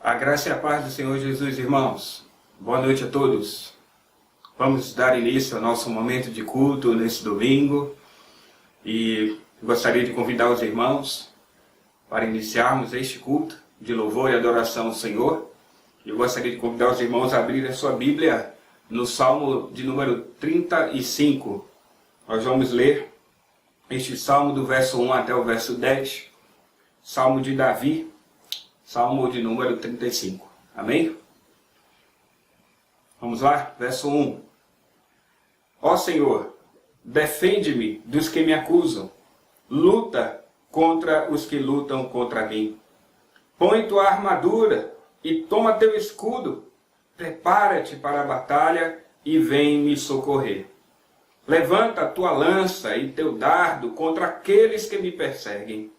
A graça e a paz do Senhor Jesus, irmãos. Boa noite a todos. Vamos dar início ao nosso momento de culto nesse domingo. E gostaria de convidar os irmãos para iniciarmos este culto de louvor e adoração ao Senhor. Eu gostaria de convidar os irmãos a abrir a sua Bíblia no Salmo de número 35. Nós vamos ler este Salmo do verso 1 até o verso 10. Salmo de Davi. Salmo de número 35. Amém? Vamos lá? Verso 1. Ó Senhor, defende-me dos que me acusam. Luta contra os que lutam contra mim. Põe tua armadura e toma teu escudo. Prepara-te para a batalha e vem me socorrer. Levanta a tua lança e teu dardo contra aqueles que me perseguem.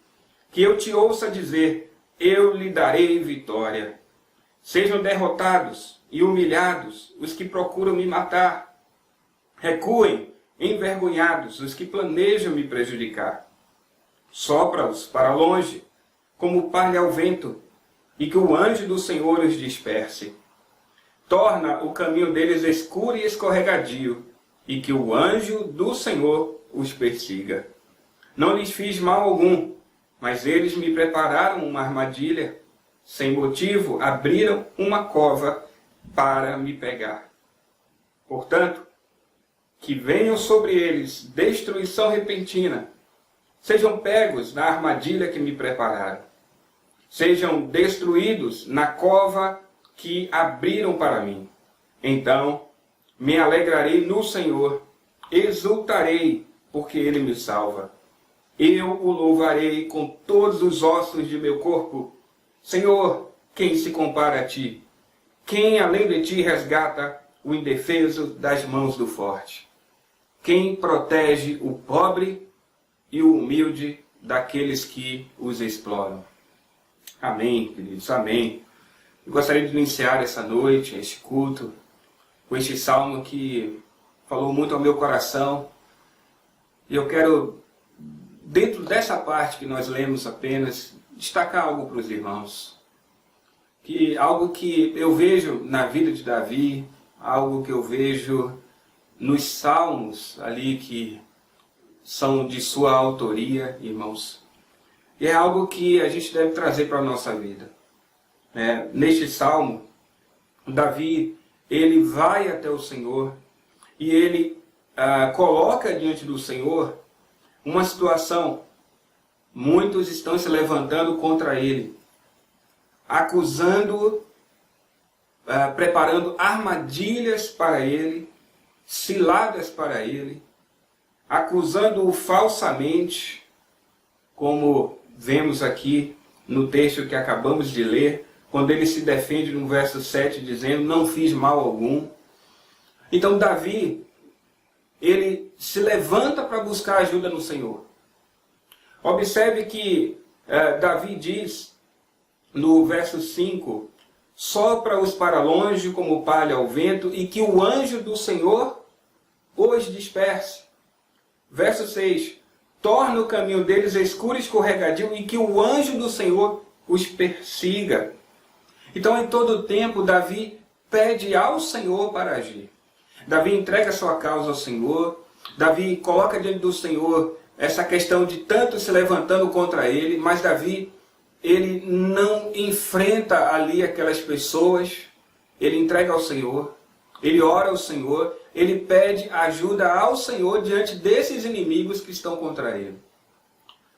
Que eu te ouça dizer: eu lhe darei vitória. Sejam derrotados e humilhados os que procuram me matar. Recuem, envergonhados, os que planejam me prejudicar. Sopra-os para longe, como palha ao vento, e que o anjo do Senhor os disperse. Torna o caminho deles escuro e escorregadio, e que o anjo do Senhor os persiga. Não lhes fiz mal algum, mas eles me prepararam uma armadilha. Sem motivo, abriram uma cova para me pegar. Portanto, que venham sobre eles destruição repentina. Sejam pegos na armadilha que me prepararam. Sejam destruídos na cova que abriram para mim. Então, me alegrarei no Senhor, exultarei, porque Ele me salva. Eu o louvarei com todos os ossos de meu corpo. Senhor, quem se compara a ti? Quem além de ti resgata o indefeso das mãos do forte? Quem protege o pobre e o humilde daqueles que os exploram? Amém, queridos, amém. Eu gostaria de iniciar essa noite, este culto, com este salmo que falou muito ao meu coração. E eu quero, dentro dessa parte que nós lemos apenas, destacar algo para os irmãos. Algo que eu vejo na vida de Davi, algo que eu vejo nos salmos ali que são de sua autoria, irmãos. E é algo que a gente deve trazer para a nossa vida. Neste salmo, Davi, ele vai até o Senhor e ele coloca diante do Senhor uma situação. Muitos estão se levantando contra ele, acusando-o, preparando armadilhas para ele, ciladas para ele, acusando-o falsamente, como vemos aqui no texto que acabamos de ler, quando ele se defende no verso 7, dizendo: não fiz mal algum. Então Davi, ele se levanta para buscar ajuda no Senhor. Observe que Davi diz no verso 5: sopra-os para longe como palha ao vento, e que o anjo do Senhor os disperse. Verso 6: torna o caminho deles escuro e escorregadio, e que o anjo do Senhor os persiga. Então, em todo o tempo, Davi pede ao Senhor para agir. Davi entrega sua causa ao Senhor. Davi coloca diante do Senhor essa questão de tanto se levantando contra ele, mas Davi, ele não enfrenta ali aquelas pessoas. Ele entrega ao Senhor, ele ora ao Senhor, ele pede ajuda ao Senhor diante desses inimigos que estão contra ele.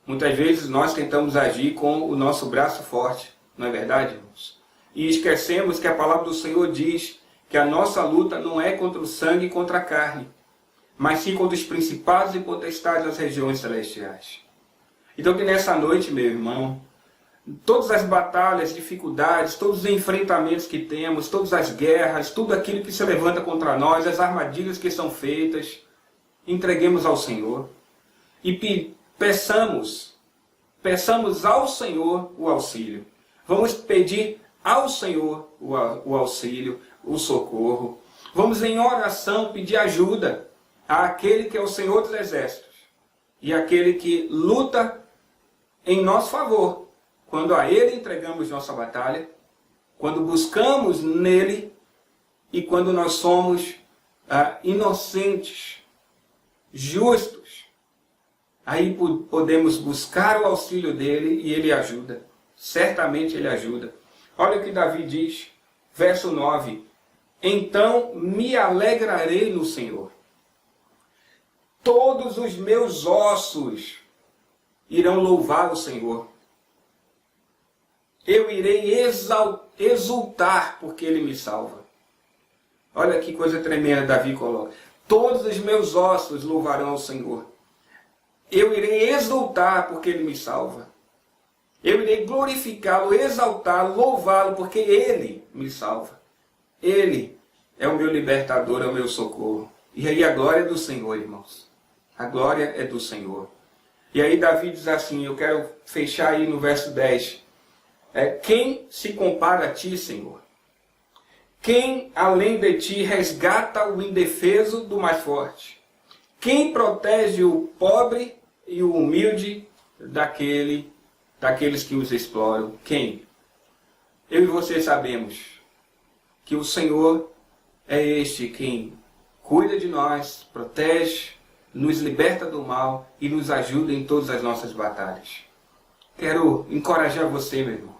Muitas vezes nós tentamos agir com o nosso braço forte, não é verdade, irmãos? E esquecemos que a palavra do Senhor diz que a nossa luta não é contra o sangue e contra a carne, mas sim contra os principados e potestades das regiões celestiais. Então que nessa noite, meu irmão, todas as batalhas, dificuldades, todos os enfrentamentos que temos, todas as guerras, tudo aquilo que se levanta contra nós, as armadilhas que são feitas, entreguemos ao Senhor e peçamos ao Senhor o auxílio. Vamos pedir ao Senhor o auxílio, o socorro. Vamos em oração pedir ajuda àquele que é o Senhor dos Exércitos e aquele que luta em nosso favor, quando a Ele entregamos nossa batalha, quando buscamos nele e quando nós somos inocentes, justos, aí podemos buscar o auxílio dele e ele ajuda. Certamente ele ajuda. Olha o que Davi diz, verso 9. Então me alegrarei no Senhor. Todos os meus ossos irão louvar o Senhor. Eu irei exultar porque ele me salva. Olha que coisa tremenda Davi coloca. Todos os meus ossos louvarão ao Senhor. Eu irei exultar porque ele me salva. Eu irei glorificá-lo, exaltá-lo, louvá-lo porque ele me salva. Ele é o meu libertador, é o meu socorro. E aí a glória é do Senhor, irmãos. A glória é do Senhor. E aí Davi diz assim, eu quero fechar aí no verso 10. Quem se compara a ti, Senhor? Quem, além de ti, resgata o indefeso do mais forte? Quem protege o pobre e o humilde daqueles que os exploram? Quem? Eu e você sabemos que o Senhor é este quem cuida de nós, protege, nos liberta do mal e nos ajuda em todas as nossas batalhas. Quero encorajar você, meu irmão,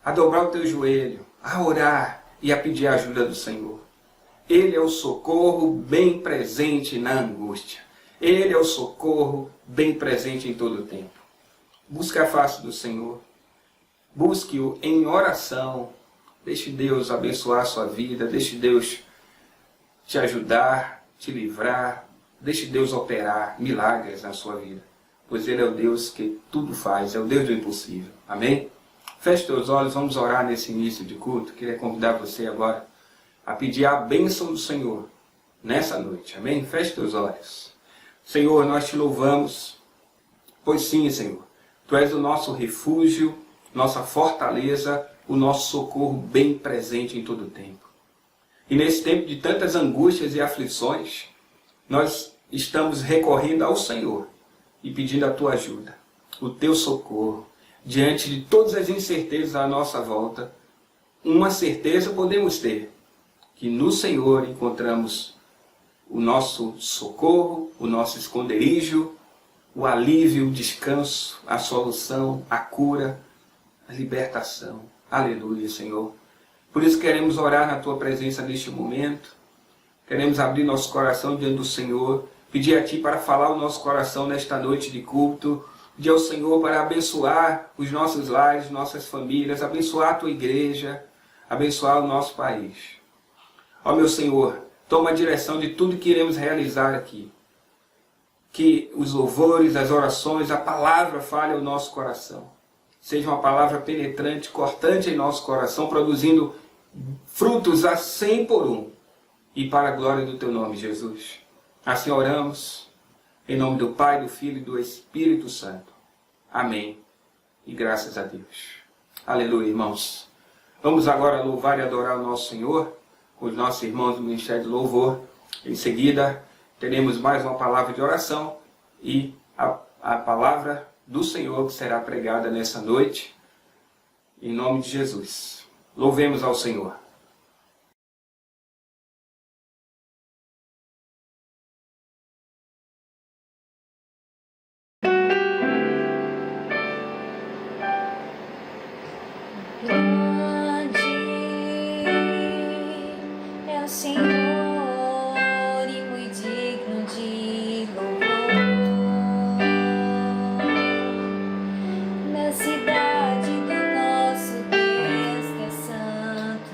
a dobrar o teu joelho, a orar e a pedir a ajuda do Senhor. Ele é o socorro bem presente na angústia. Ele é o socorro bem presente em todo o tempo. Busque a face do Senhor. Busque-o em oração. Deixe Deus abençoar a sua vida. Deixe Deus te ajudar, te livrar. Deixe Deus operar milagres na sua vida. Pois Ele é o Deus que tudo faz. É o Deus do impossível. Amém? Feche teus olhos, vamos orar nesse início de culto. Queria convidar você agora a pedir a bênção do Senhor nessa noite. Amém? Feche teus olhos. Senhor, nós te louvamos, pois sim, Senhor, Tu és o nosso refúgio, nossa fortaleza, o nosso socorro bem presente em todo o tempo. E nesse tempo de tantas angústias e aflições, nós estamos recorrendo ao Senhor e pedindo a Tua ajuda, o Teu socorro. Diante de todas as incertezas à nossa volta, uma certeza podemos ter, que no Senhor encontramos o nosso socorro, o nosso esconderijo, o alívio, o descanso, a solução, a cura, a libertação. Aleluia, Senhor. Por isso queremos orar na Tua presença neste momento. Queremos abrir nosso coração diante do Senhor, pedir a Ti para falar o nosso coração nesta noite de culto, pedir ao Senhor para abençoar os nossos lares, nossas famílias, abençoar a Tua igreja, abençoar o nosso país. Ó meu Senhor, toma a direção de tudo que iremos realizar aqui. Que os louvores, as orações, a palavra fale ao nosso coração. Seja uma palavra penetrante, cortante em nosso coração, produzindo frutos a 100 por um. E para a glória do Teu nome, Jesus. Assim oramos. Em nome do Pai, do Filho e do Espírito Santo. Amém. E graças a Deus. Aleluia, irmãos. Vamos agora louvar e adorar o nosso Senhor com os nossos irmãos do Ministério de Louvor. Em seguida, teremos mais uma palavra de oração e a palavra do Senhor que será pregada nessa noite. Em nome de Jesus. Louvemos ao Senhor. Cidade do nosso Deus, que é santo.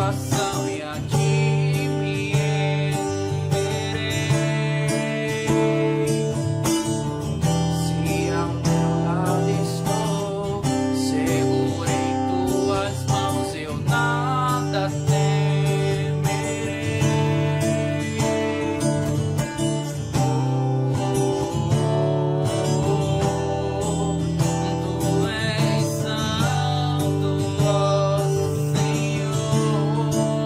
salvação e a ti me renderei. Se ao teu lado estou, seguro em tuas mãos, eu nada temerei. Tu és santo, ó Senhor.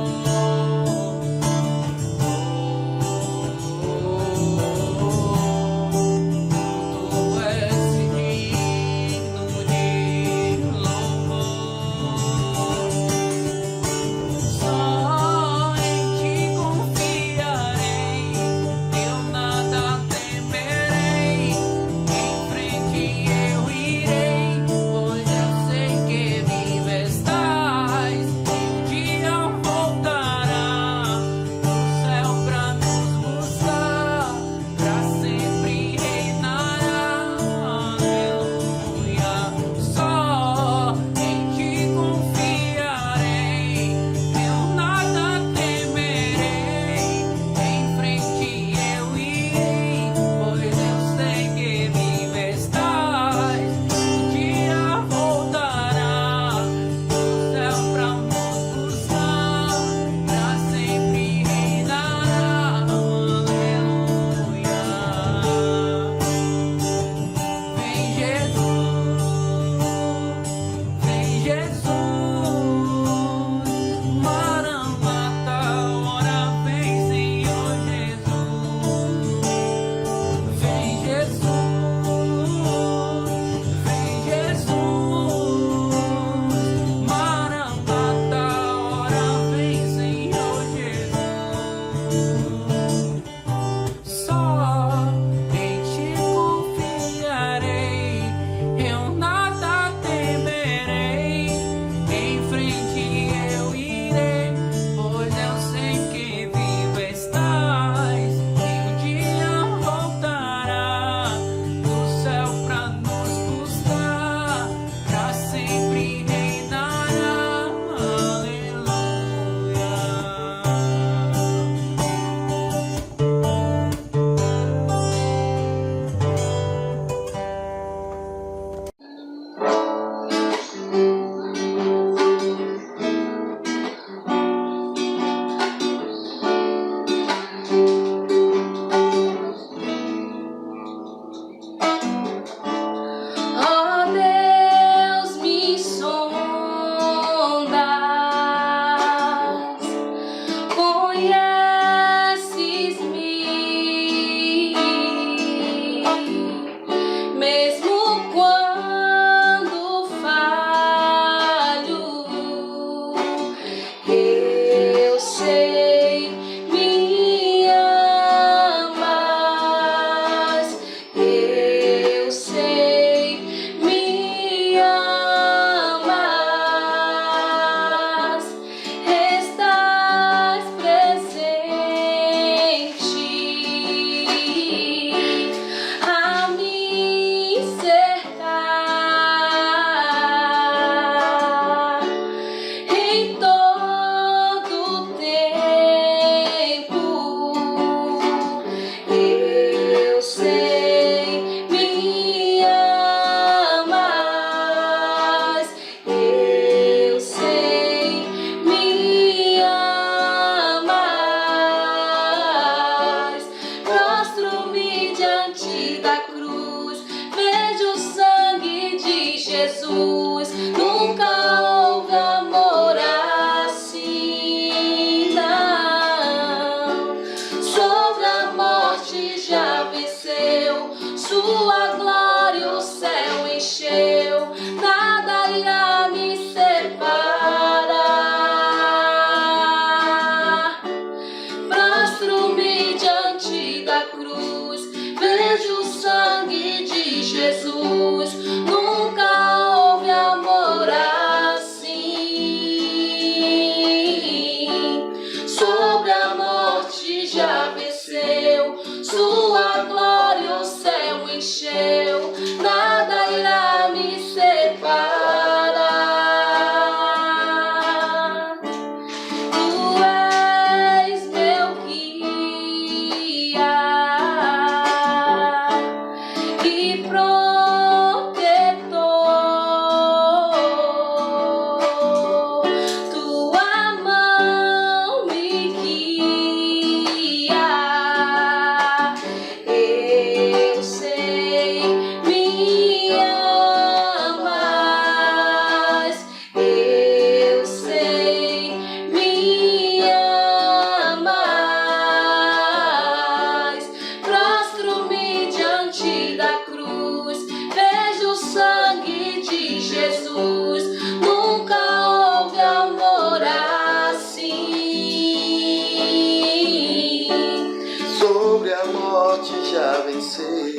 já venceu.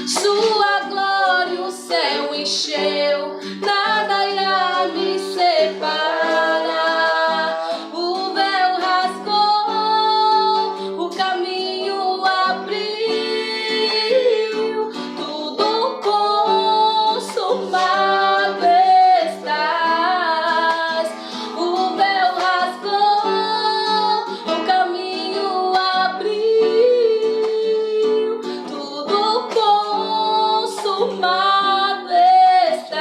Sua glória o céu encheu, nada irá me separar. O véu rasgou, o caminho abriu, tudo consumado estás. O véu rasgou, o caminho abriu, tudo consumado estás.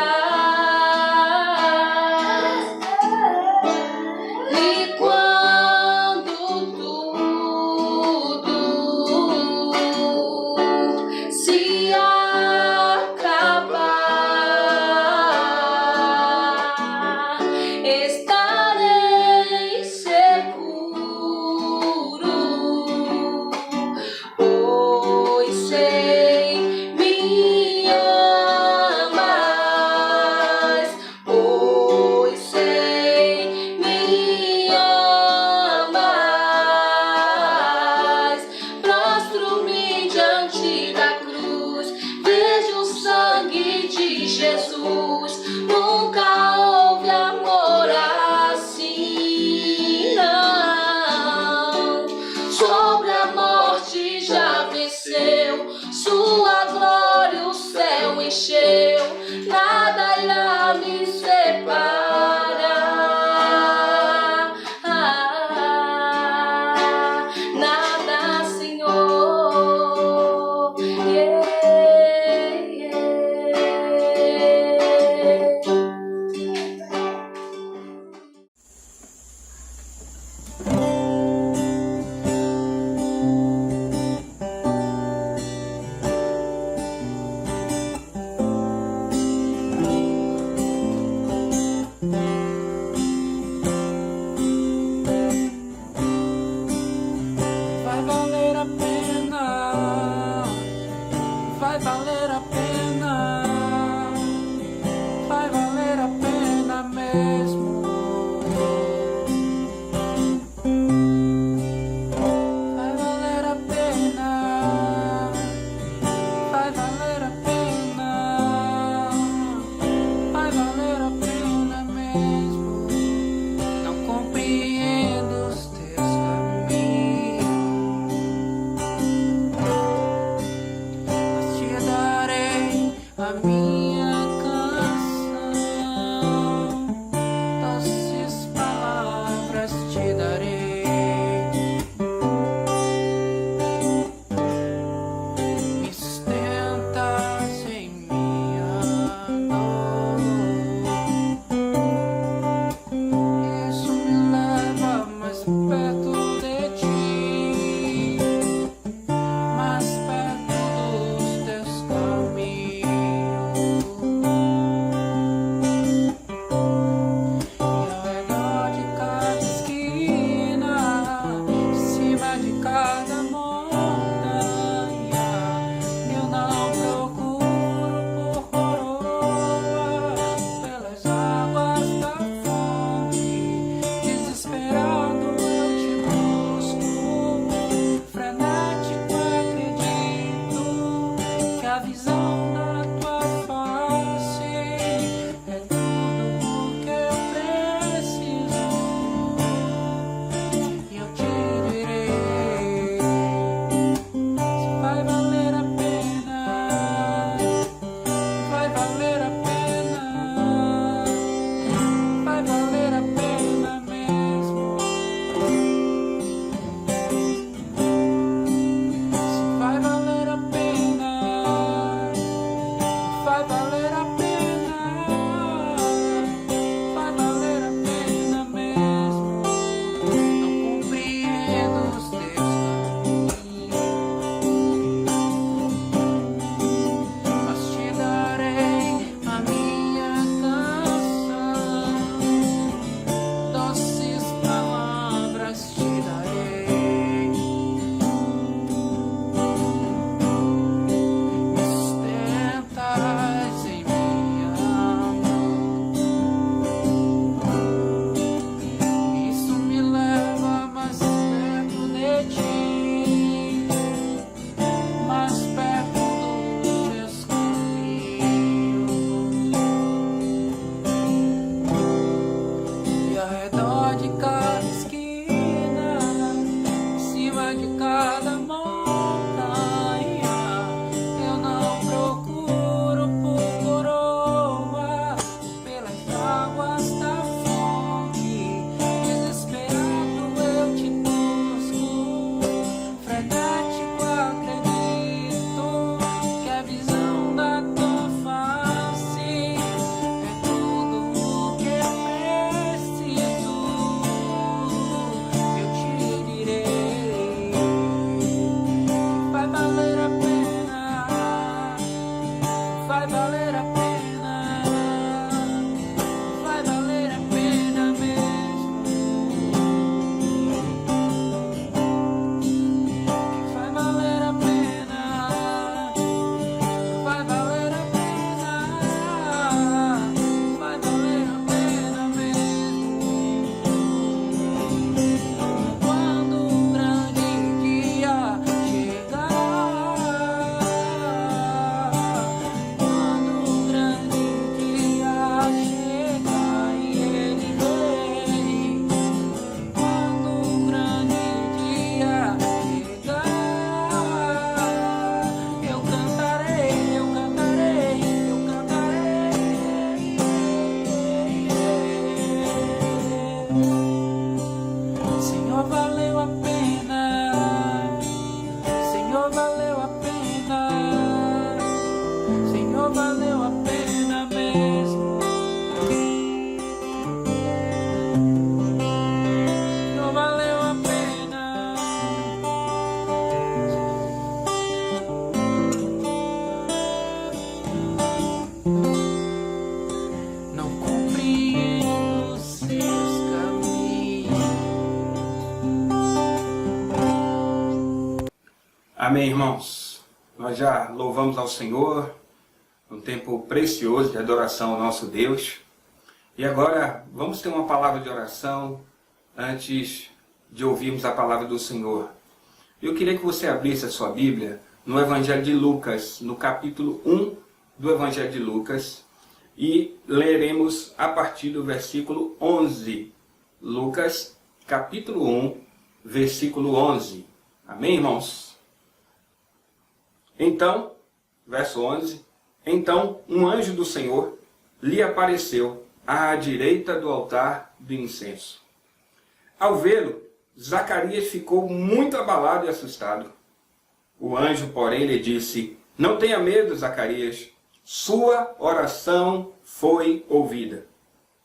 Amém, irmãos? Nós já louvamos ao Senhor, um tempo precioso de adoração ao nosso Deus. E agora vamos ter uma palavra de oração antes de ouvirmos a palavra do Senhor. Eu queria que você abrisse a sua Bíblia no Evangelho de Lucas, no capítulo 1 do Evangelho de Lucas, e leremos a partir do versículo 11. Lucas, capítulo 1, versículo 11. Amém, irmãos? Então, verso 11, então um anjo do Senhor lhe apareceu à direita do altar do incenso. Ao vê-lo, Zacarias ficou muito abalado e assustado. O anjo, porém, lhe disse: não tenha medo, Zacarias, sua oração foi ouvida.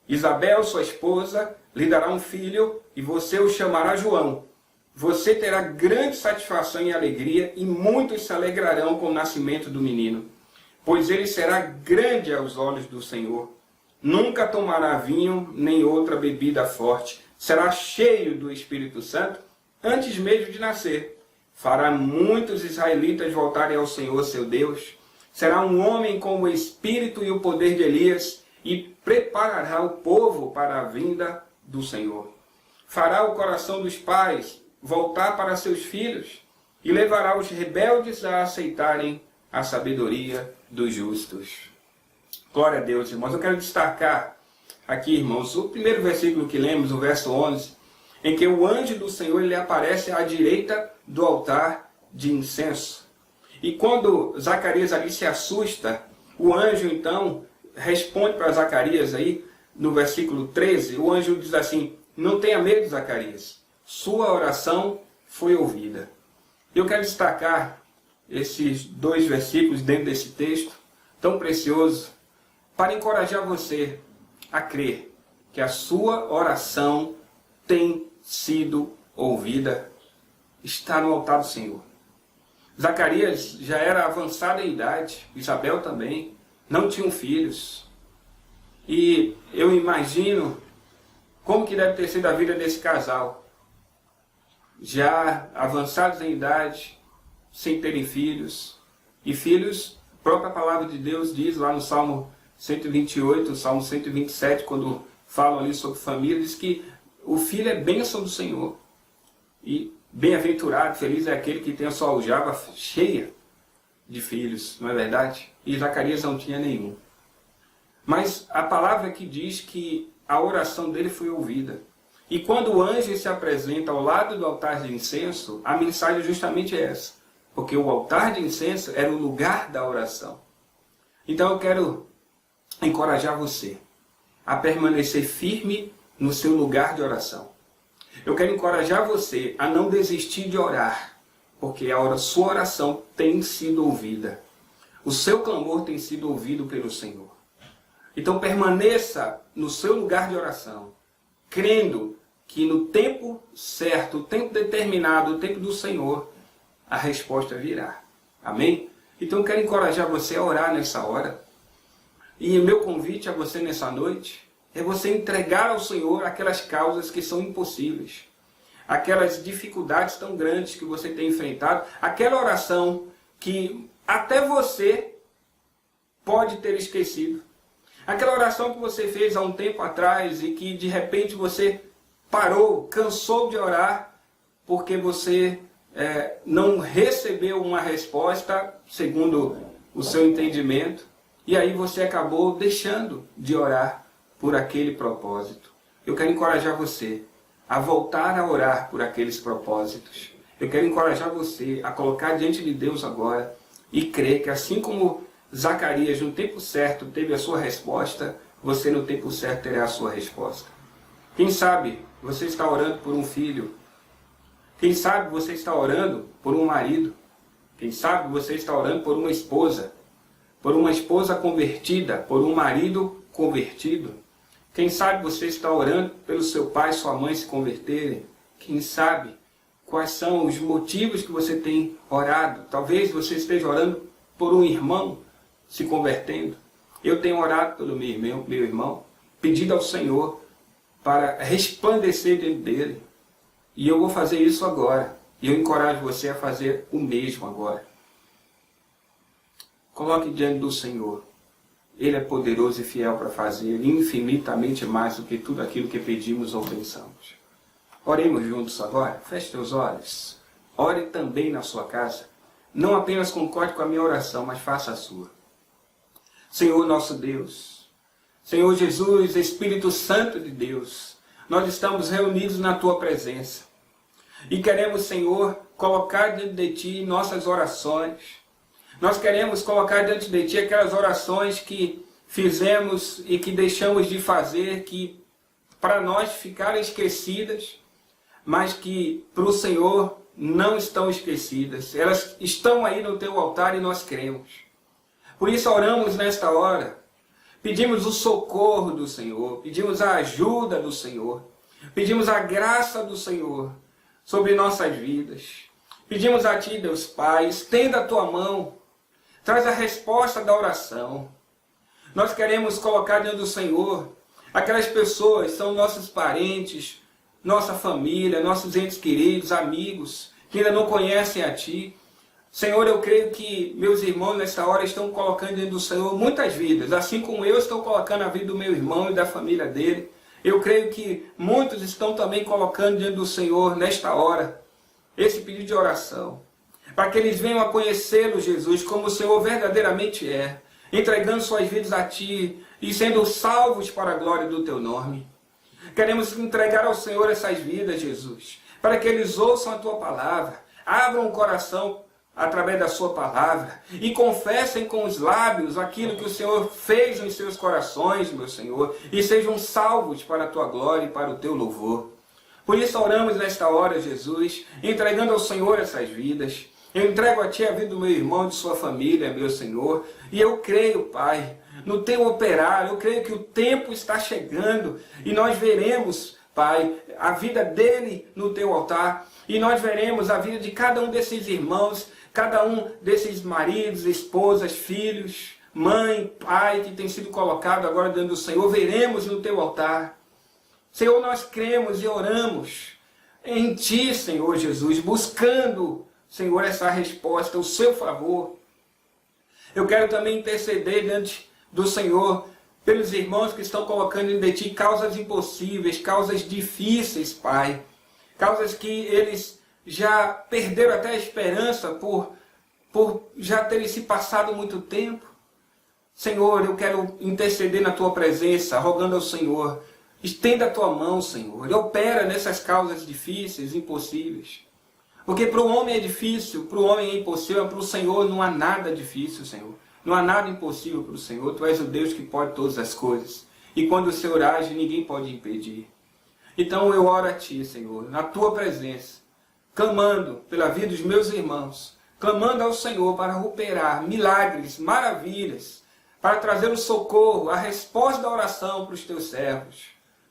Isabel, sua esposa, lhe dará um filho e você o chamará João. Você terá grande satisfação e alegria, e muitos se alegrarão com o nascimento do menino, pois ele será grande aos olhos do Senhor. Nunca tomará vinho nem outra bebida forte. Será cheio do Espírito Santo antes mesmo de nascer. Fará muitos israelitas voltarem ao Senhor seu Deus. Será um homem com o espírito e o poder de Elias, e preparará o povo para a vinda do Senhor. Fará o coração dos pais voltar para seus filhos, e levará os rebeldes a aceitarem a sabedoria dos justos. Glória a Deus, irmãos. Eu quero destacar aqui, irmãos, o primeiro versículo que lemos, o verso 11, em que o anjo do Senhor ele aparece à direita do altar de incenso. E quando Zacarias ali se assusta, o anjo então responde para Zacarias aí, no versículo 13, o anjo diz assim: não tenha medo, Zacarias, sua oração foi ouvida. Eu quero destacar esses dois versículos dentro desse texto tão precioso para encorajar você a crer que a sua oração tem sido ouvida, está no altar do Senhor. Zacarias já era avançado em idade, Isabel também, não tinham filhos. E eu imagino como que deve ter sido a vida desse casal, já avançados em idade, sem terem filhos. E filhos, a própria palavra de Deus diz lá no Salmo 128, Salmo 127, quando falam ali sobre família, diz que o filho é bênção do Senhor. E bem-aventurado, feliz é aquele que tem a sua aljava cheia de filhos, não é verdade? E Zacarias não tinha nenhum. Mas a palavra que diz que a oração dele foi ouvida. E quando o anjo se apresenta ao lado do altar de incenso, a mensagem justamente é essa. Porque o altar de incenso era o lugar da oração. Então eu quero encorajar você a permanecer firme no seu lugar de oração. Eu quero encorajar você a não desistir de orar, porque a sua oração tem sido ouvida. O seu clamor tem sido ouvido pelo Senhor. Então permaneça no seu lugar de oração, crendo que no tempo certo, o tempo determinado, o tempo do Senhor, a resposta virá. Amém? Então eu quero encorajar você a orar nessa hora. E o meu convite a você nessa noite é você entregar ao Senhor aquelas causas que são impossíveis, aquelas dificuldades tão grandes que você tem enfrentado, aquela oração que até você pode ter esquecido, aquela oração que você fez há um tempo atrás e que de repente você parou, cansou de orar porque você não recebeu uma resposta segundo o seu entendimento, e aí você acabou deixando de orar por aquele propósito. Eu quero encorajar você a voltar a orar por aqueles propósitos. Eu quero encorajar você a colocar diante de Deus agora e crer que assim como Zacarias no tempo certo teve a sua resposta, você no tempo certo terá a sua resposta. Quem sabe você está orando por um filho. Quem sabe você está orando por um marido. Quem sabe você está orando por uma esposa convertida, por um marido convertido. Quem sabe você está orando pelo seu pai e sua mãe se converterem. Quem sabe quais são os motivos que você tem orado. Talvez você esteja orando por um irmão se convertendo. Eu tenho orado pelo meu irmão, pedido ao Senhor para resplandecer dentro dele. E eu vou fazer isso agora. E eu encorajo você a fazer o mesmo agora. Coloque diante do Senhor. Ele é poderoso e fiel para fazer infinitamente mais do que tudo aquilo que pedimos ou pensamos. Oremos juntos agora. Feche teus olhos. Ore também na sua casa. Não apenas concorde com a minha oração, mas faça a sua. Senhor nosso Deus, Senhor Jesus, Espírito Santo de Deus, nós estamos reunidos na Tua presença. E queremos, Senhor, colocar diante de Ti nossas orações. Nós queremos colocar diante de Ti aquelas orações que fizemos e que deixamos de fazer, que para nós ficaram esquecidas, mas que para o Senhor não estão esquecidas. Elas estão aí no Teu altar e nós cremos. Por isso oramos nesta hora. Pedimos o socorro do Senhor, pedimos a ajuda do Senhor, pedimos a graça do Senhor sobre nossas vidas. Pedimos a Ti, Deus Pai, estenda a Tua mão, traz a resposta da oração. Nós queremos colocar diante do Senhor aquelas pessoas, são nossos parentes, nossa família, nossos entes queridos, amigos, que ainda não conhecem a Ti. Senhor, eu creio que meus irmãos nesta hora estão colocando diante do Senhor muitas vidas, assim como eu estou colocando a vida do meu irmão e da família dele. Eu creio que muitos estão também colocando diante do Senhor nesta hora esse pedido de oração, para que eles venham a conhecê-lo, Jesus, como o Senhor verdadeiramente é, entregando suas vidas a Ti e sendo salvos para a glória do Teu nome. Queremos entregar ao Senhor essas vidas, Jesus, para que eles ouçam a Tua palavra, abram o coração através da Sua palavra e confessem com os lábios aquilo que o Senhor fez nos seus corações, meu Senhor, e sejam salvos para a Tua glória e para o Teu louvor. Por isso oramos nesta hora, Jesus, entregando ao Senhor essas vidas. Eu entrego a Ti a vida do meu irmão e de sua família, meu Senhor, e eu creio, Pai, no Teu operar. Eu creio que o tempo está chegando e nós veremos, Pai, a vida dele no Teu altar, e nós veremos a vida de cada um desses irmãos, cada um desses maridos, esposas, filhos, mãe, pai, que tem sido colocado agora diante do Senhor, veremos no Teu altar. Senhor, nós cremos e oramos em Ti, Senhor Jesus, buscando, Senhor, essa resposta, o Seu favor. Eu quero também interceder diante do Senhor pelos irmãos que estão colocando diante de Ti causas impossíveis, causas difíceis, Pai. Causas que eles já perderam até a esperança por já terem se passado muito tempo. Senhor, eu quero interceder na Tua presença, rogando ao Senhor, estenda a Tua mão, Senhor, e opera nessas causas difíceis, impossíveis. Porque para o homem é difícil, para o homem é impossível, para o Senhor não há nada difícil, Senhor. Não há nada impossível para o Senhor. Tu és o Deus que pode todas as coisas. E quando o Senhor age, ninguém pode impedir. Então eu oro a Ti, Senhor, na Tua presença, clamando pela vida dos meus irmãos, clamando ao Senhor para operar milagres, maravilhas, para trazer o socorro, a resposta da oração para os Teus servos.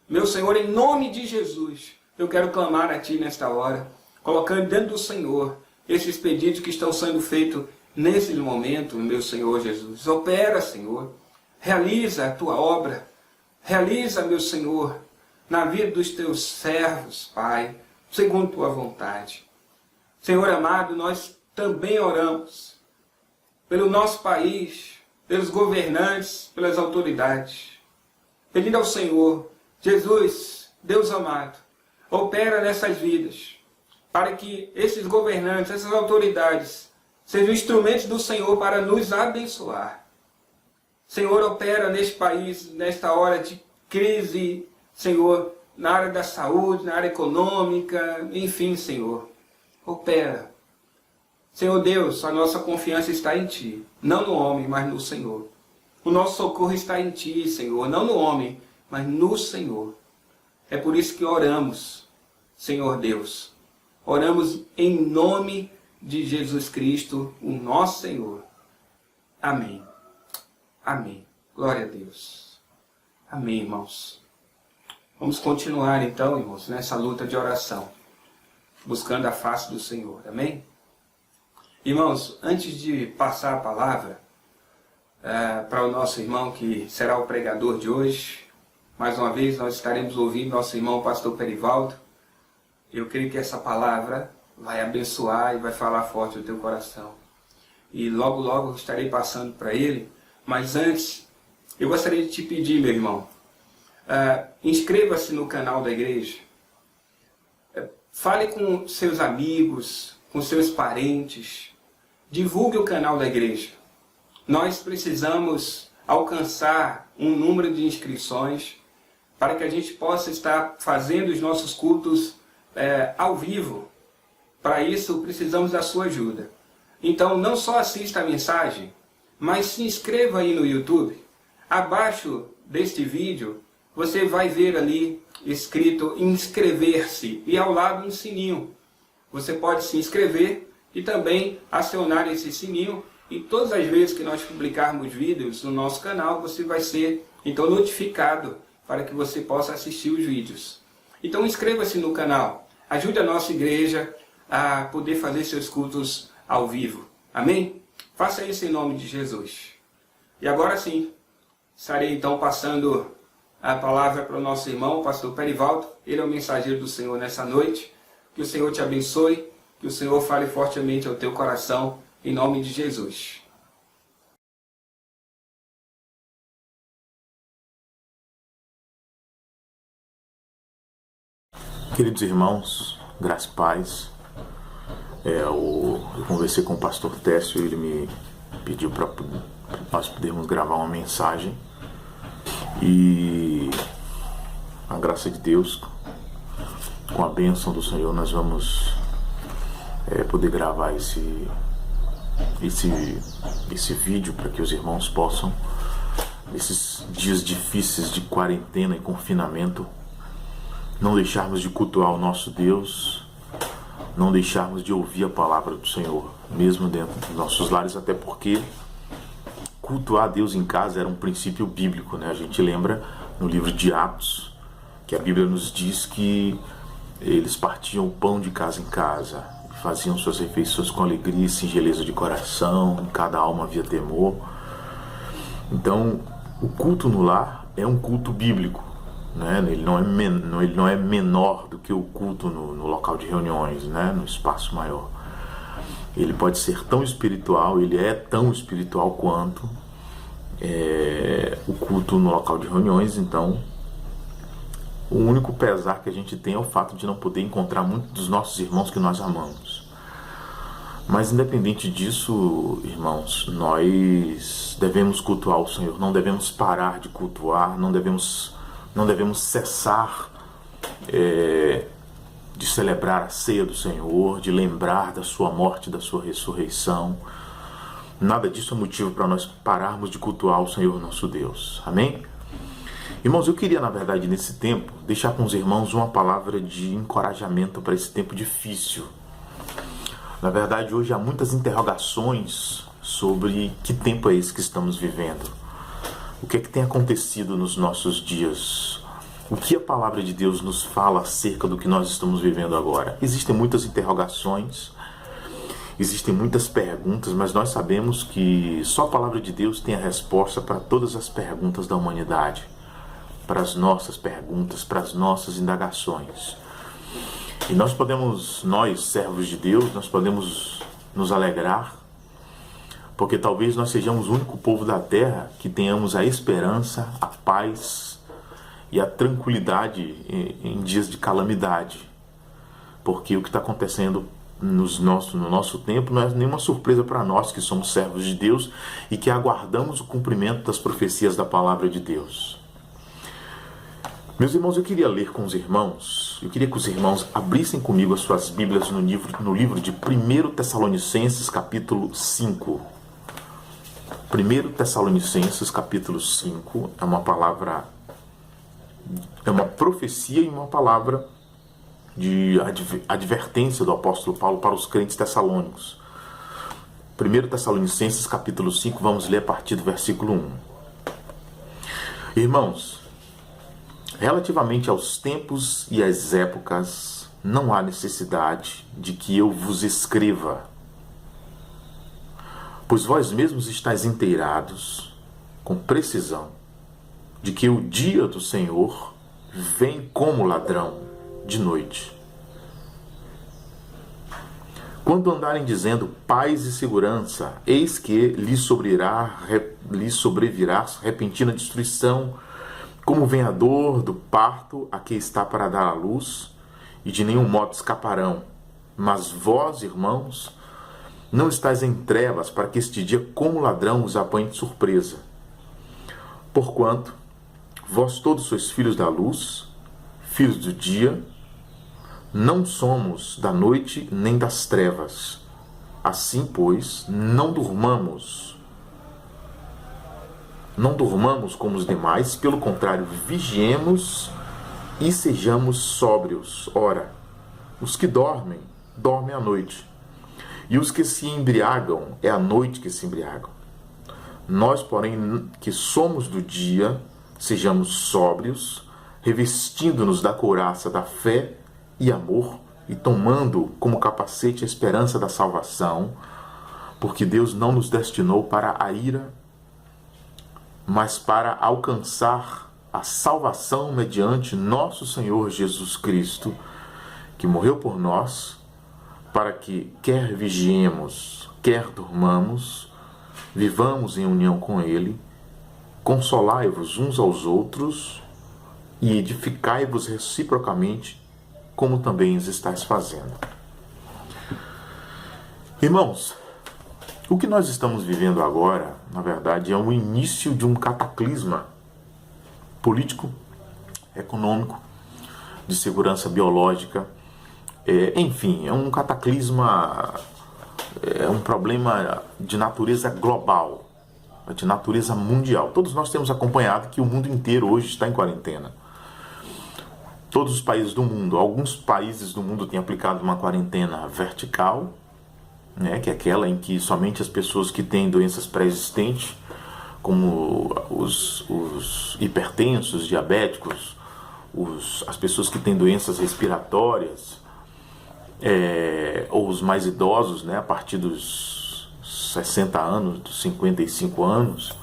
Meu Senhor, em nome de Jesus, eu quero clamar a Ti nesta hora, colocando dentro do Senhor esses pedidos que estão sendo feitos nesse momento, meu Senhor Jesus. Opera, Senhor, realiza a Tua obra, realiza, meu Senhor, na vida dos Teus servos, Pai, segundo Tua vontade. Senhor amado, nós também oramos pelo nosso país, pelos governantes, pelas autoridades, pedindo ao Senhor, Jesus, Deus amado, opera nessas vidas, para que esses governantes, essas autoridades, sejam instrumentos do Senhor para nos abençoar. Senhor, opera neste país, nesta hora de crise, Senhor, na área da saúde, na área econômica, enfim, Senhor, opera. Senhor Deus, a nossa confiança está em Ti, não no homem, mas no Senhor. O nosso socorro está em Ti, Senhor, não no homem, mas no Senhor. É por isso que oramos, Senhor Deus. Oramos em nome de Jesus Cristo, o nosso Senhor. Amém. Amém. Glória a Deus. Amém, irmãos. Vamos continuar então, irmãos, nessa luta de oração, buscando a face do Senhor. Amém? Irmãos, antes de passar a palavra para o nosso irmão que será o pregador de hoje, mais uma vez nós estaremos ouvindo nosso irmão pastor Perivaldo. Eu creio que essa palavra vai abençoar e vai falar forte o teu coração. E logo, logo estarei passando para ele. Mas antes, eu gostaria de te pedir, meu irmão, inscreva-se no canal da igreja. Fale com seus amigos, com seus parentes. Divulgue o canal da igreja. Nós precisamos alcançar um número de inscrições para que a gente possa estar fazendo os nossos cultos ao vivo. Para isso, precisamos da sua ajuda. Então, não só assista a mensagem, mas se inscreva aí no YouTube. Abaixo deste vídeo, você vai ver ali escrito inscrever-se e ao lado um sininho. Você pode se inscrever e também acionar esse sininho, e todas as vezes que nós publicarmos vídeos no nosso canal, você vai ser então notificado para que você possa assistir os vídeos. Então inscreva-se no canal, ajude a nossa igreja a poder fazer seus cultos ao vivo. Amém? Faça isso em nome de Jesus. E agora sim, estarei então passando a palavra para o nosso irmão, o pastor Perivaldo. Ele é o mensageiro do Senhor nessa noite. Que o Senhor te abençoe, que o Senhor fale fortemente ao teu coração, em nome de Jesus. Queridos irmãos, graça e paz. Eu conversei com o pastor Técio, ele me pediu para nós podermos gravar uma mensagem. E a graça de Deus, com a bênção do Senhor, nós vamos poder gravar esse vídeo para que os irmãos possam, nesses dias difíceis de quarentena e confinamento, não deixarmos de cultuar o nosso Deus, não deixarmos de ouvir a palavra do Senhor, mesmo dentro dos nossos lares, até porque cultuar a Deus em casa era um princípio bíblico, né? A gente lembra no livro de Atos que a Bíblia nos diz que eles partiam o pão de casa em casa, faziam suas refeições com alegria e singeleza de coração, em cada alma havia temor. Então, o culto no lar é um culto bíblico, né? Ele não é menor do que o culto no local de reuniões, né? No espaço maior. Ele pode ser tão espiritual, ele é tão espiritual quanto o culto no local de reuniões. Então, o único pesar que a gente tem é o fato de não poder encontrar muitos dos nossos irmãos que nós amamos. Mas independente disso, irmãos, nós devemos cultuar o Senhor, não devemos parar de cultuar, não devemos cessar de celebrar a ceia do Senhor, de lembrar da sua morte, da sua ressurreição. Nada disso é motivo para nós pararmos de cultuar o Senhor nosso Deus. Amém? Irmãos, eu queria, na verdade, nesse tempo, deixar com os irmãos uma palavra de encorajamento para esse tempo difícil. Na verdade, hoje há muitas interrogações sobre que tempo é esse que estamos vivendo. O que é que tem acontecido nos nossos dias? O que a palavra de Deus nos fala acerca do que nós estamos vivendo agora? Existem muitas interrogações, existem muitas perguntas, mas nós sabemos que só a palavra de Deus tem a resposta para todas as perguntas da humanidade, para as nossas perguntas, para as nossas indagações. E nós, servos de Deus, nós podemos nos alegrar, porque talvez nós sejamos o único povo da terra que tenhamos a esperança, a paz e a tranquilidade em dias de calamidade. Porque o que está acontecendo no nosso tempo não é nenhuma surpresa para nós que somos servos de Deus e que aguardamos o cumprimento das profecias da palavra de Deus. Meus irmãos, eu queria ler com os irmãos, eu queria que os irmãos abrissem comigo as suas Bíblias no livro de 1 Tessalonicenses, capítulo 5. 1 Tessalonicenses, capítulo 5, é uma profecia e uma palavra de advertência do apóstolo Paulo para os crentes tessalônicos. 1 Tessalonicenses, capítulo 5, vamos ler a partir do versículo 1. Irmãos, relativamente aos tempos e às épocas, não há necessidade de que eu vos escreva, pois vós mesmos estáis inteirados com precisão de que o dia do Senhor vem como ladrão de noite. Quando andarem dizendo paz e segurança, eis que lhes sobrevirá repentina destruição, como o venhador do parto a que está para dar à luz, e de nenhum modo escaparão. Mas vós, irmãos, não estáis em trevas, para que este dia, como ladrão, os apanhe de surpresa. Porquanto, vós todos sois filhos da luz, filhos do dia, não somos da noite nem das trevas. Assim, pois, não durmamos como os demais, pelo contrário, vigiemos e sejamos sóbrios. Ora, os que dormem, dormem à noite, e os que se embriagam, é à noite que se embriagam. Nós, porém, que somos do dia, sejamos sóbrios, revestindo-nos da couraça da fé e amor, e tomando como capacete a esperança da salvação, porque Deus não nos destinou para a ira, mas para alcançar a salvação mediante nosso Senhor Jesus Cristo, que morreu por nós, para que, quer vigiemos, quer durmamos, vivamos em união com Ele, consolai-vos uns aos outros e edificai-vos reciprocamente, como também os estáis fazendo. Irmãos, o que nós estamos vivendo agora, na verdade, é o início de um cataclisma político, econômico, de segurança biológica, enfim, é um cataclisma, é um problema de natureza global, de natureza mundial. Todos nós temos acompanhado que o mundo inteiro hoje está em quarentena. Todos os países do mundo, alguns países do mundo têm aplicado uma quarentena vertical, né, que é aquela em que somente as pessoas que têm doenças pré-existentes, como os hipertensos, diabéticos, as pessoas que têm doenças respiratórias, ou os mais idosos, né, a partir dos 60 anos, dos 55 anos,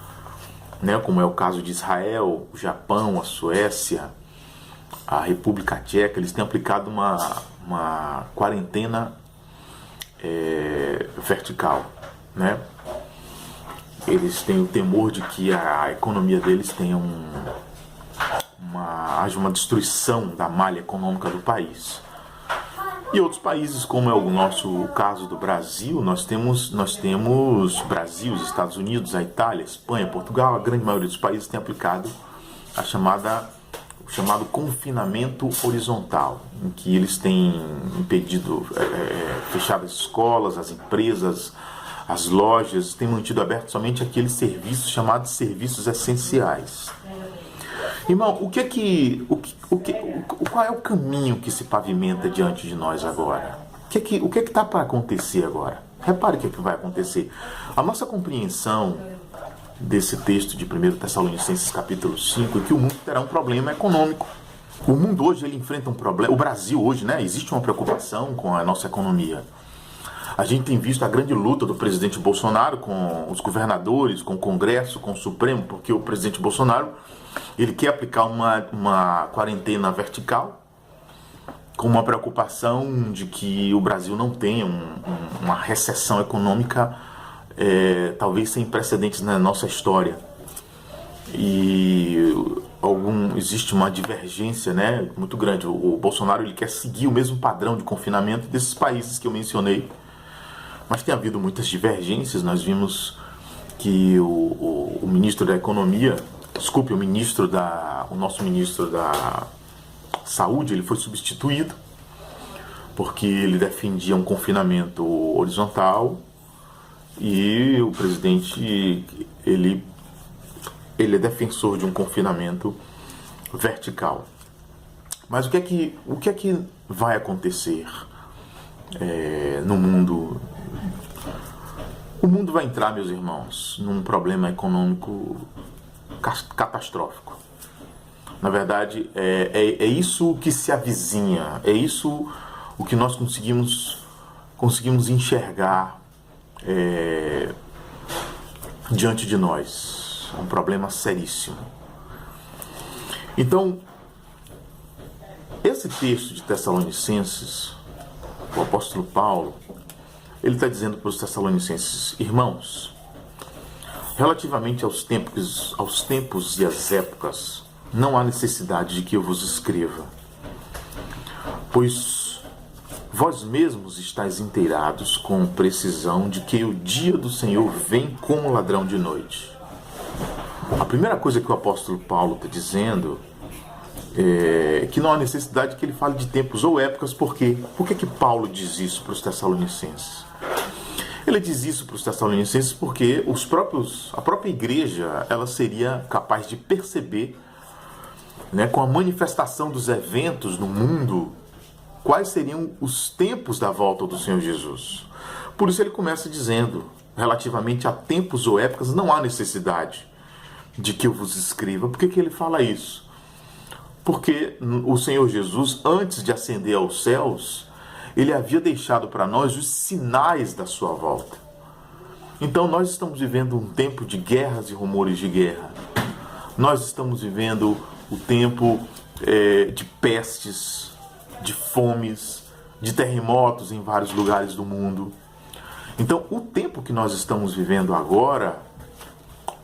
né, como é o caso de Israel, o Japão, a Suécia, a República Tcheca, eles têm aplicado uma quarentena vertical, né? Eles têm o temor de que a economia deles tenha haja uma destruição da malha econômica do país. E outros países, como é o caso do Brasil, nós temos Brasil, os Estados Unidos, a Itália, a Espanha, Portugal, a grande maioria dos países tem aplicado o chamado confinamento horizontal, em que eles têm impedido, fechado as escolas, as empresas, as lojas, têm mantido aberto somente aqueles serviços chamados serviços essenciais. Irmão, qual é o caminho que se pavimenta diante de nós agora? O que está para acontecer agora? Repare o que vai acontecer. A nossa compreensão desse texto de 1 Tessalonicenses capítulo 5 é que o mundo terá um problema econômico. O mundo hoje ele enfrenta um problema. O Brasil hoje, né, existe uma preocupação com a nossa economia. A gente tem visto a grande luta do presidente Bolsonaro com os governadores, com o Congresso, com o Supremo, porque o presidente Bolsonaro ele quer aplicar uma quarentena vertical, com uma preocupação de que o Brasil não tenha uma recessão econômica talvez sem precedentes na nossa história. E existe uma divergência, né, muito grande. O Bolsonaro ele quer seguir o mesmo padrão de confinamento desses países que eu mencionei, mas tem havido muitas divergências. Nós vimos que o ministro da Economia, o nosso ministro da Saúde, ele foi substituído porque ele defendia um confinamento horizontal, e o presidente ele é defensor de um confinamento vertical. Mas o que é que vai acontecer no mundo? O mundo vai entrar, meus irmãos, num problema econômico catastrófico. Na verdade, é isso que se avizinha, é isso o que nós conseguimos enxergar diante de nós. Um problema seríssimo. Então, esse texto de Tessalonicenses, o apóstolo Paulo, ele está dizendo para os Tessalonicenses: irmãos, relativamente aos tempos e às épocas, não há necessidade de que eu vos escreva, pois vós mesmos estáis inteirados com precisão de que o dia do Senhor vem como ladrão de noite. A primeira coisa que o apóstolo Paulo está dizendo é que não há necessidade que ele fale de tempos ou épocas. Por quê? Por que Paulo diz isso para os Tessalonicenses? Ele diz isso para os Tessalonicenses porque a própria igreja, ela seria capaz de perceber, né, com a manifestação dos eventos no mundo, quais seriam os tempos da volta do Senhor Jesus. Por isso ele começa dizendo, relativamente a tempos ou épocas, não há necessidade de que eu vos escreva. Por que ele fala isso? Porque o Senhor Jesus, antes de ascender aos céus, ele havia deixado para nós os sinais da sua volta. Então nós estamos vivendo um tempo de guerras e rumores de guerra. Nós estamos vivendo o tempo de pestes, de fomes, de terremotos em vários lugares do mundo. Então o tempo que nós estamos vivendo agora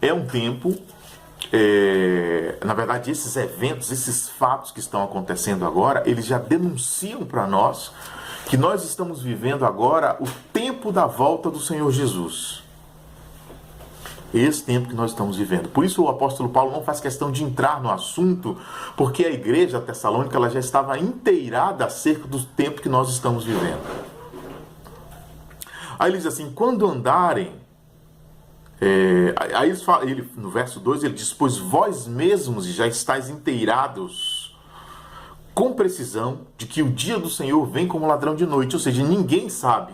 é um tempo... na verdade, esses eventos, esses fatos que estão acontecendo agora, eles já denunciam para nós que nós estamos vivendo agora o tempo da volta do Senhor Jesus. Esse tempo que nós estamos vivendo. Por isso o apóstolo Paulo não faz questão de entrar no assunto, porque a igreja tessalônica ela já estava inteirada acerca do tempo que nós estamos vivendo. Aí ele diz assim, quando andarem... Aí ele, no verso 2 ele diz, pois vós mesmos já estáis inteirados com precisão de que o dia do Senhor vem como ladrão de noite. Ou seja, ninguém sabe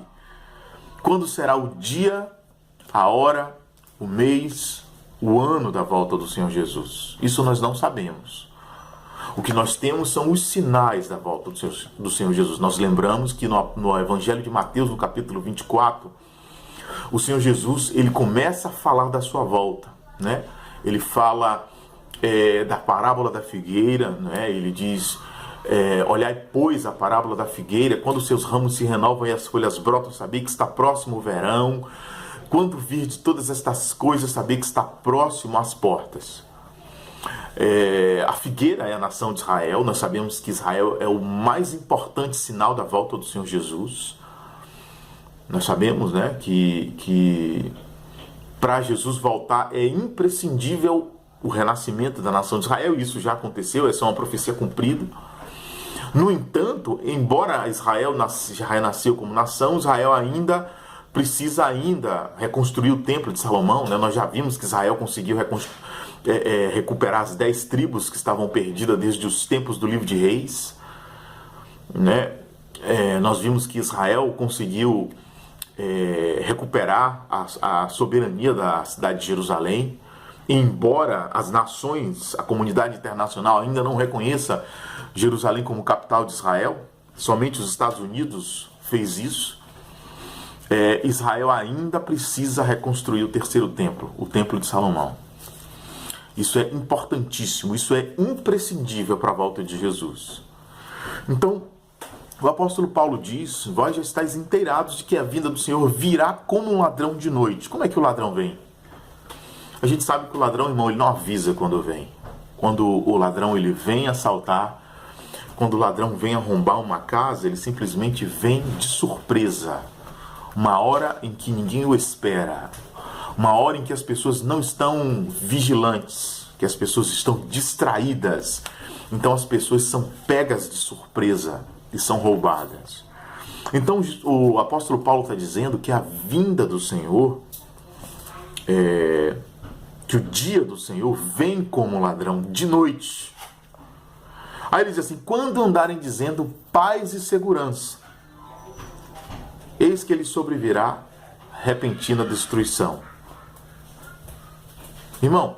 quando será o dia, a hora, o mês, o ano da volta do Senhor Jesus. Isso nós não sabemos. O que nós temos são os sinais da volta do Senhor Jesus. Nós lembramos que no Evangelho de Mateus, no capítulo 24, o Senhor Jesus, ele começa a falar da sua volta, né? Ele fala da parábola da figueira, né? Ele diz, olhai, pois, a parábola da figueira, quando os seus ramos se renovam e as folhas brotam, sabei que está próximo o verão. Quando virdes todas estas coisas, sabei que está próximo às portas. A figueira é a nação de Israel. Nós sabemos que Israel é o mais importante sinal da volta do Senhor Jesus. Nós sabemos, né, que para Jesus voltar é imprescindível o renascimento da nação de Israel. Isso já aconteceu, essa é uma profecia cumprida. No entanto, embora Israel já renasceu como nação, Israel precisa reconstruir o templo de Salomão, né? Nós já vimos que Israel conseguiu recuperar as 10 tribos que estavam perdidas desde os tempos do livro de Reis, né? Nós vimos que Israel conseguiu recuperar a soberania da cidade de Jerusalém, embora as nações, a comunidade internacional ainda não reconheça Jerusalém como capital de Israel. Somente os Estados Unidos fez isso. Israel ainda precisa reconstruir o terceiro templo, o templo de Salomão. Isso é importantíssimo, isso é imprescindível para a volta de Jesus. Então, o apóstolo Paulo diz, vós já estáis inteirados de que a vinda do Senhor virá como um ladrão de noite. Como é que o ladrão vem? A gente sabe que o ladrão, irmão, ele não avisa quando vem. Quando o ladrão ele vem assaltar, quando o ladrão vem arrombar uma casa, ele simplesmente vem de surpresa. Uma hora em que ninguém o espera. Uma hora em que as pessoas não estão vigilantes, que as pessoas estão distraídas. Então as pessoas são pegas de surpresa e são roubadas. Então o apóstolo Paulo está dizendo que a vinda do Senhor, que o dia do Senhor vem como um ladrão de noite. Aí ele diz assim, quando andarem dizendo paz e segurança, eis que ele sobrevirá repentina destruição. Irmão,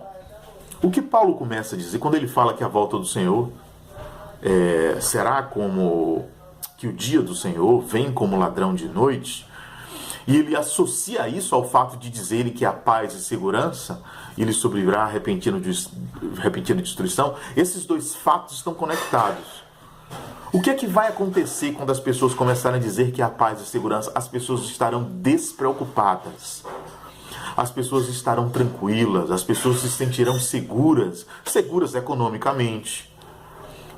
o que Paulo começa a dizer quando ele fala que a volta do Senhor será como que o dia do Senhor vem como ladrão de noite, e ele associa isso ao fato de dizer que a paz e segurança, ele sobrevirá repentina destruição, esses dois fatos estão conectados. O que é que vai acontecer quando as pessoas começarem a dizer que há paz e segurança? As pessoas estarão despreocupadas. As pessoas estarão tranquilas, as pessoas se sentirão seguras, seguras economicamente,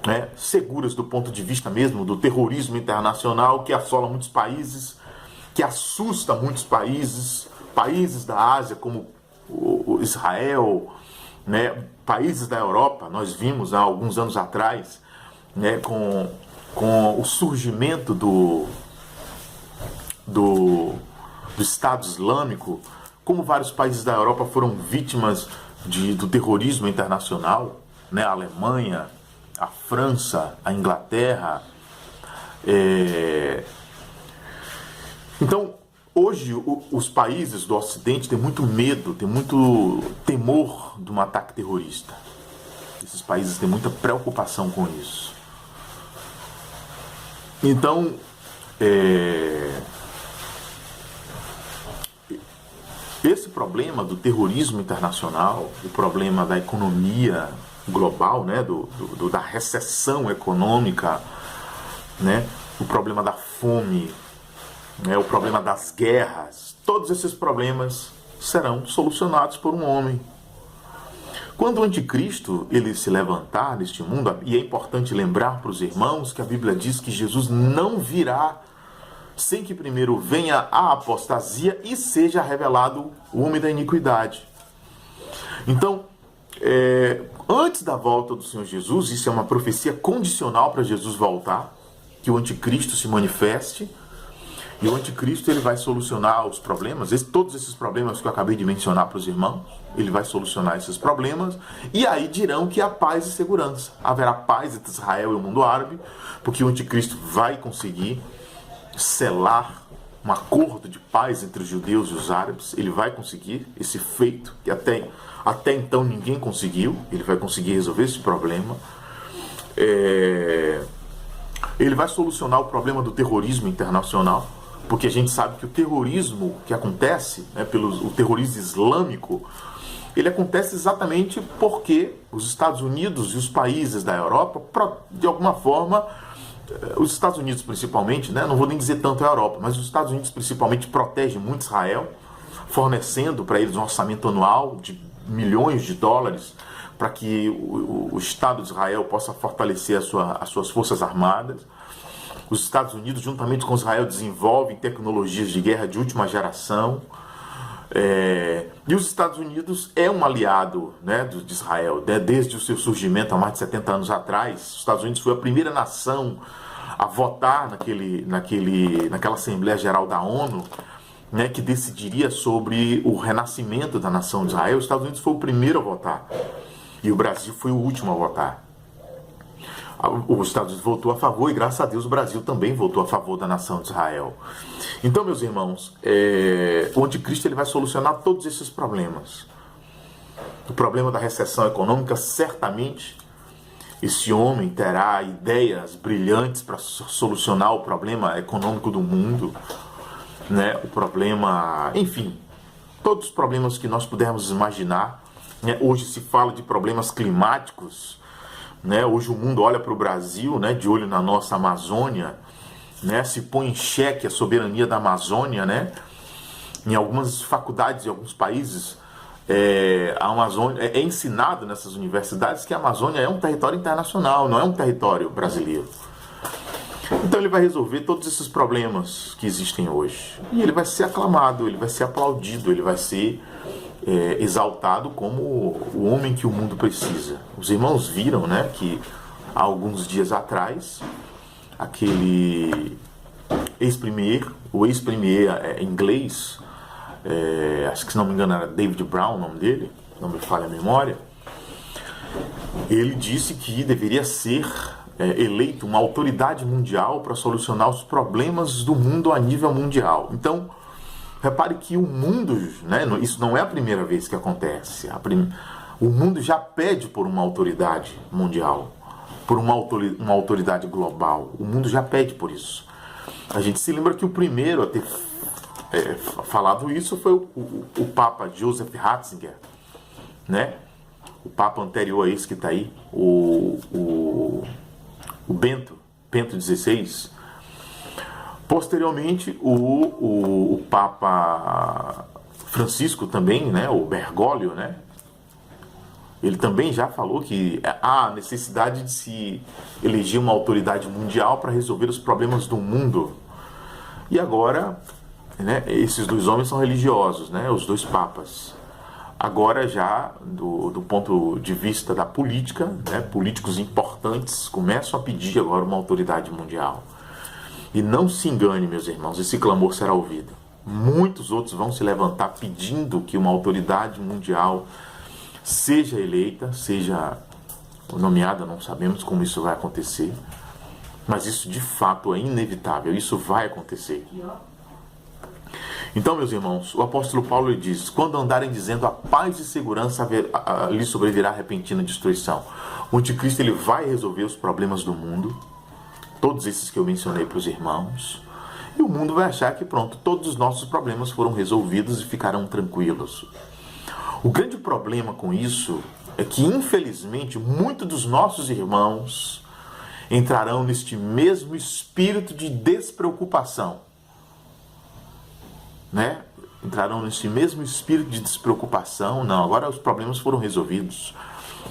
né? Seguras do ponto de vista mesmo do terrorismo internacional que assola muitos países, que assusta muitos países, países da Ásia como o Israel, né? Países da Europa. Nós vimos há alguns anos atrás, né, com o surgimento do Estado Islâmico, como vários países da Europa foram vítimas do terrorismo internacional, né? A Alemanha, a França, a Inglaterra. Então, hoje, os países do Ocidente têm muito medo, têm muito temor de um ataque terrorista. Esses países têm muita preocupação com isso. Então, esse problema do terrorismo internacional, o problema da economia global, né, da recessão econômica, né, o problema da fome, né, o problema das guerras, todos esses problemas serão solucionados por um homem. Quando o anticristo ele se levantar neste mundo, e é importante lembrar para os irmãos que a Bíblia diz que Jesus não virá sem que primeiro venha a apostasia e seja revelado o homem da iniquidade. Então, antes da volta do Senhor Jesus, isso é uma profecia condicional para Jesus voltar, que o anticristo se manifeste, e o anticristo ele vai solucionar os problemas, todos esses problemas que eu acabei de mencionar para os irmãos, ele vai solucionar esses problemas, e aí dirão que há paz e segurança. Haverá paz entre Israel e o mundo árabe, porque o anticristo vai conseguir selar um acordo de paz entre os judeus e os árabes. Ele vai conseguir esse feito que até então ninguém conseguiu. Ele vai conseguir resolver esse problema. Ele vai solucionar o problema do terrorismo internacional, porque a gente sabe que o terrorismo que acontece, né, o terrorismo islâmico, ele acontece exatamente porque os Estados Unidos e os países da Europa, de alguma forma, os Estados Unidos principalmente, né, não vou nem dizer tanto a Europa, mas os Estados Unidos principalmente protegem muito Israel, fornecendo para eles um orçamento anual de milhões de dólares para que o Estado de Israel possa fortalecer as suas forças armadas. Os Estados Unidos, juntamente com Israel, desenvolvem tecnologias de guerra de última geração. E os Estados Unidos é um aliado, né, de Israel, né, desde o seu surgimento há mais de 70 anos atrás. Os Estados Unidos foi a primeira nação a votar naquela Assembleia Geral da ONU, né, que decidiria sobre o renascimento da nação de Israel. Os Estados Unidos foi o primeiro a votar e o Brasil foi o último a votar. Os Estados Unidos votou a favor e, graças a Deus, o Brasil também votou a favor da nação de Israel. Então, meus irmãos, o anticristo ele vai solucionar todos esses problemas. O problema da recessão econômica, certamente, esse homem terá ideias brilhantes para solucionar o problema econômico do mundo, né? O problema, enfim, todos os problemas que nós pudermos imaginar, né? Hoje se fala de problemas climáticos, né? Hoje o mundo olha para o Brasil, né, de olho na nossa Amazônia, né? Se põe em xeque a soberania da Amazônia, né? Em algumas faculdades, em alguns países, a Amazônia é ensinado nessas universidades que a Amazônia é um território internacional, não é um território brasileiro. Então ele vai resolver todos esses problemas que existem hoje. E ele vai ser aclamado, ele vai ser aplaudido, ele vai ser exaltado como o homem que o mundo precisa. Os irmãos viram, né, que há alguns dias atrás, aquele o ex-premier inglês, acho que se não me engano era David Brown o nome dele, não me falha a memória, ele disse que deveria ser eleito uma autoridade mundial para solucionar os problemas do mundo a nível mundial. Então, repare que o mundo, né, isso não é a primeira vez que acontece. O mundo já pede por uma autoridade mundial, por uma autoridade global. O mundo já pede por isso. A gente se lembra que o primeiro a ter falado isso foi o Papa Joseph Ratzinger, né? O Papa anterior a esse que está aí, o Bento Bento XVI. Posteriormente, o Papa Francisco também, né, o Bergoglio, né, ele também já falou que há necessidade de se eleger uma autoridade mundial para resolver os problemas do mundo. E agora, né, esses dois homens são religiosos, né, os dois papas. Agora já, do ponto de vista da política, né, políticos importantes começam a pedir agora uma autoridade mundial. E não se engane, meus irmãos, esse clamor será ouvido. Muitos outros vão se levantar pedindo que uma autoridade mundial seja eleita, seja nomeada, não sabemos como isso vai acontecer, mas isso de fato é inevitável, isso vai acontecer. Então, meus irmãos, o apóstolo Paulo diz: quando andarem dizendo a paz e segurança, lhe sobrevirá repentina destruição. O anticristo ele vai resolver os problemas do mundo, todos esses que eu mencionei para os irmãos, e o mundo vai achar que pronto, todos os nossos problemas foram resolvidos e ficarão tranquilos. O grande problema com isso é que, infelizmente, muitos dos nossos irmãos entrarão neste mesmo espírito de despreocupação, né? Entrarão neste mesmo espírito de despreocupação. Não, agora os problemas foram resolvidos.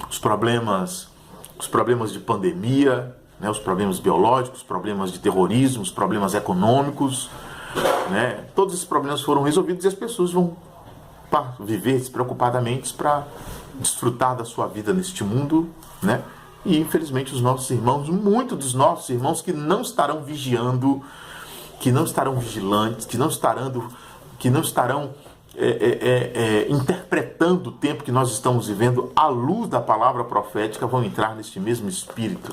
Os problemas de pandemia, né? Os problemas biológicos, os problemas de terrorismo, os problemas econômicos, né? Todos esses problemas foram resolvidos e as pessoas vão viver despreocupadamente para desfrutar da sua vida neste mundo, né? E infelizmente os nossos irmãos, muitos dos nossos irmãos que não estarão vigiando, que não estarão vigilantes, que não estarão interpretando o tempo que nós estamos vivendo à luz da palavra profética, vão entrar neste mesmo espírito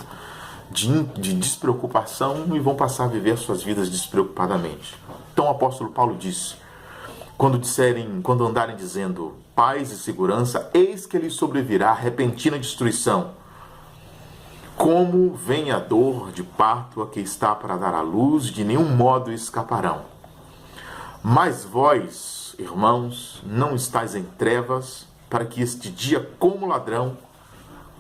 de despreocupação e vão passar a viver suas vidas despreocupadamente. Então o apóstolo Paulo disse: quando andarem dizendo paz e segurança, eis que lhes sobrevirá repentina destruição, como vem a dor de parto a que está para dar à luz, de nenhum modo escaparão. Mas vós, irmãos, não estáis em trevas, para que este dia, como ladrão,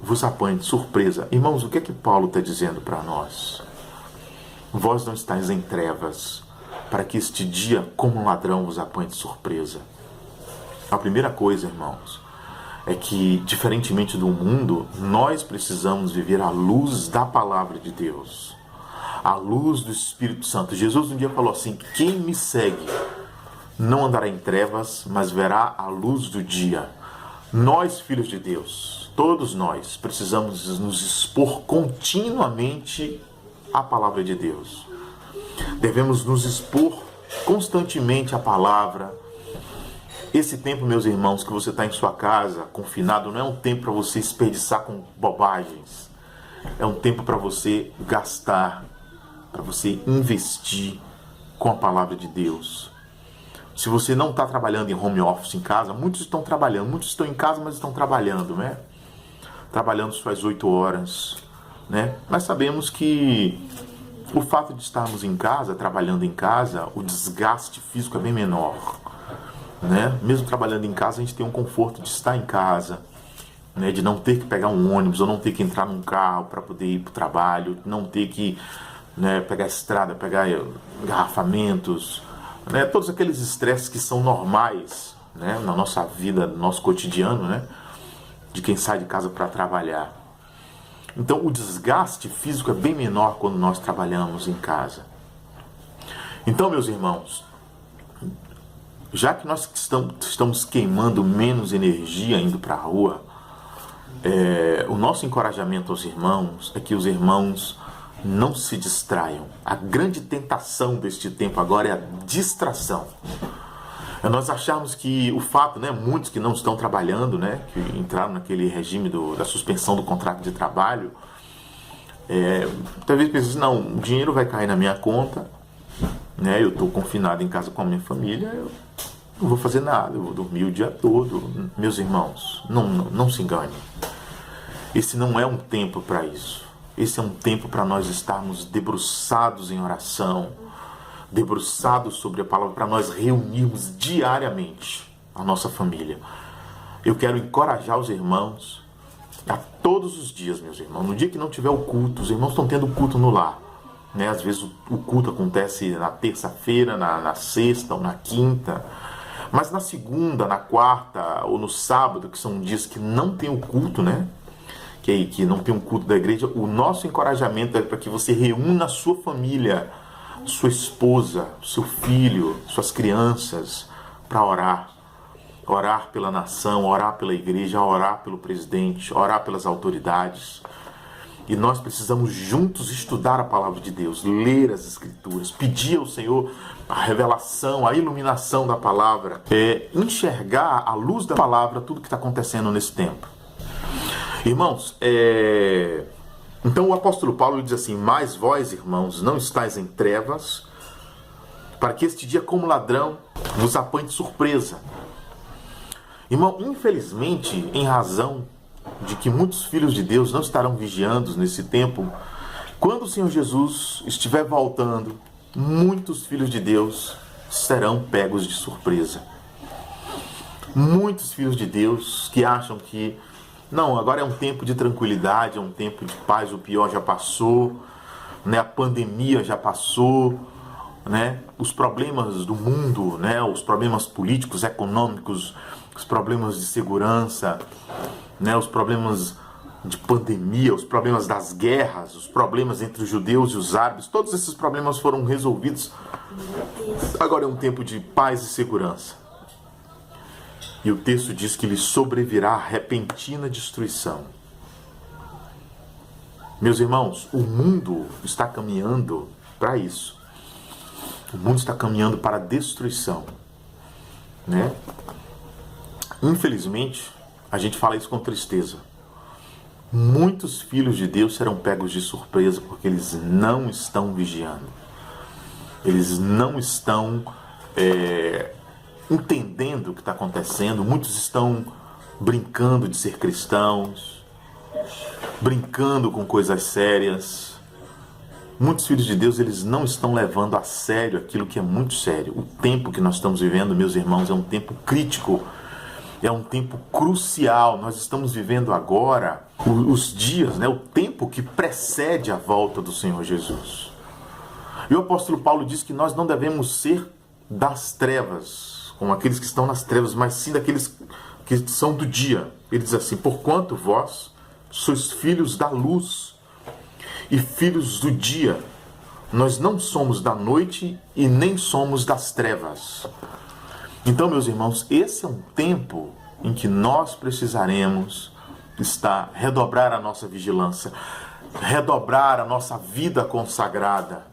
vos apanhe de surpresa. Irmãos, o que é que Paulo está dizendo para nós? Vós não estáis em trevas, para que este dia, como um ladrão, vos apanhe de surpresa. A primeira coisa, irmãos, é que, diferentemente do mundo, nós precisamos viver à luz da palavra de Deus, à luz do Espírito Santo. Jesus um dia falou assim: quem me segue não andará em trevas, mas verá a luz do dia. Nós, filhos de Deus, todos nós, precisamos nos expor continuamente à palavra de Deus. Devemos nos expor constantemente à palavra. Esse tempo, meus irmãos, que você está em sua casa, confinado, não é um tempo para você desperdiçar com bobagens. É um tempo para você gastar, para você investir com a palavra de Deus. Se você não está trabalhando em home office em casa, muitos estão trabalhando, muitos estão em casa, mas estão trabalhando, né? Trabalhando suas 8 horas, né? Mas sabemos que o fato de estarmos em casa, trabalhando em casa, o desgaste físico é bem menor, né? Mesmo trabalhando em casa, a gente tem um conforto de estar em casa, né? De não ter que pegar um ônibus, ou não ter que entrar num carro para poder ir para o trabalho, não ter que, né, pegar a estrada, pegar engarrafamentos, né? Todos aqueles estresses que são normais, né, na nossa vida, no nosso cotidiano, né, de quem sai de casa para trabalhar. Então o desgaste físico é bem menor quando nós trabalhamos em casa. Então, meus irmãos, já que nós estamos queimando menos energia indo para a rua, o nosso encorajamento aos irmãos é que os irmãos não se distraiam. A grande tentação deste tempo agora é a distração. É nós acharmos que o fato, né, muitos que não estão trabalhando, né, que entraram naquele regime da suspensão do contrato de trabalho, talvez pensem assim: não, o dinheiro vai cair na minha conta, né, eu estou confinado em casa com a minha família, eu não vou fazer nada, eu vou dormir o dia todo. Meus irmãos, não se engane. Esse não é um tempo para isso. Esse é um tempo para nós estarmos debruçados em oração, debruçados sobre a palavra, para nós reunirmos diariamente a nossa família. Eu quero encorajar os irmãos a todos os dias, meus irmãos. No dia que não tiver o culto, os irmãos estão tendo culto no lar. né? Às vezes o culto acontece na terça-feira, na sexta ou na quinta, mas na segunda, na quarta ou no sábado, que são dias que não tem o culto, né? Que não tem um culto da igreja, o nosso encorajamento é para que você reúna a sua família, sua esposa, seu filho, suas crianças, para orar. Orar pela nação, orar pela igreja, orar pelo presidente, orar pelas autoridades. E nós precisamos juntos estudar a palavra de Deus, ler as escrituras, pedir ao Senhor a revelação, a iluminação da palavra, enxergar à luz da palavra tudo que está acontecendo nesse tempo. Irmãos, então o apóstolo Paulo diz assim: mas vós, irmãos, não estáis em trevas, para que este dia como ladrão vos apanhe de surpresa. Irmão, infelizmente, em razão de que muitos filhos de Deus não estarão vigiando nesse tempo, quando o Senhor Jesus estiver voltando, muitos filhos de Deus serão pegos de surpresa. Muitos filhos de Deus que acham que não, agora é um tempo de tranquilidade, é um tempo de paz, o pior já passou, né? A pandemia já passou, né? Os problemas do mundo, né? Os problemas políticos, econômicos, os problemas de segurança, né? Os problemas de pandemia, os problemas das guerras, os problemas entre os judeus e os árabes, todos esses problemas foram resolvidos. Agora é um tempo de paz e segurança. E o texto diz que lhe sobrevirá repentina destruição. Meus irmãos, o mundo está caminhando para isso. O mundo está caminhando para a destruição, né? Infelizmente, a gente fala isso com tristeza. Muitos filhos de Deus serão pegos de surpresa porque eles não estão vigiando. Eles não estão entendendo o que está acontecendo. Muitos estão brincando de ser cristãos, brincando com coisas sérias. Muitos filhos de Deus, eles não estão levando a sério aquilo que é muito sério. O tempo que nós estamos vivendo, meus irmãos, é um tempo crítico, é um tempo crucial. Nós estamos vivendo agora os dias, né, o tempo que precede a volta do Senhor Jesus. E o apóstolo Paulo diz que nós não devemos ser das trevas, como aqueles que estão nas trevas, mas sim daqueles que são do dia. Ele diz assim: porquanto vós sois filhos da luz e filhos do dia, nós não somos da noite e nem somos das trevas. Então, meus irmãos, esse é um tempo em que nós precisaremos redobrar a nossa vigilância, redobrar a nossa vida consagrada.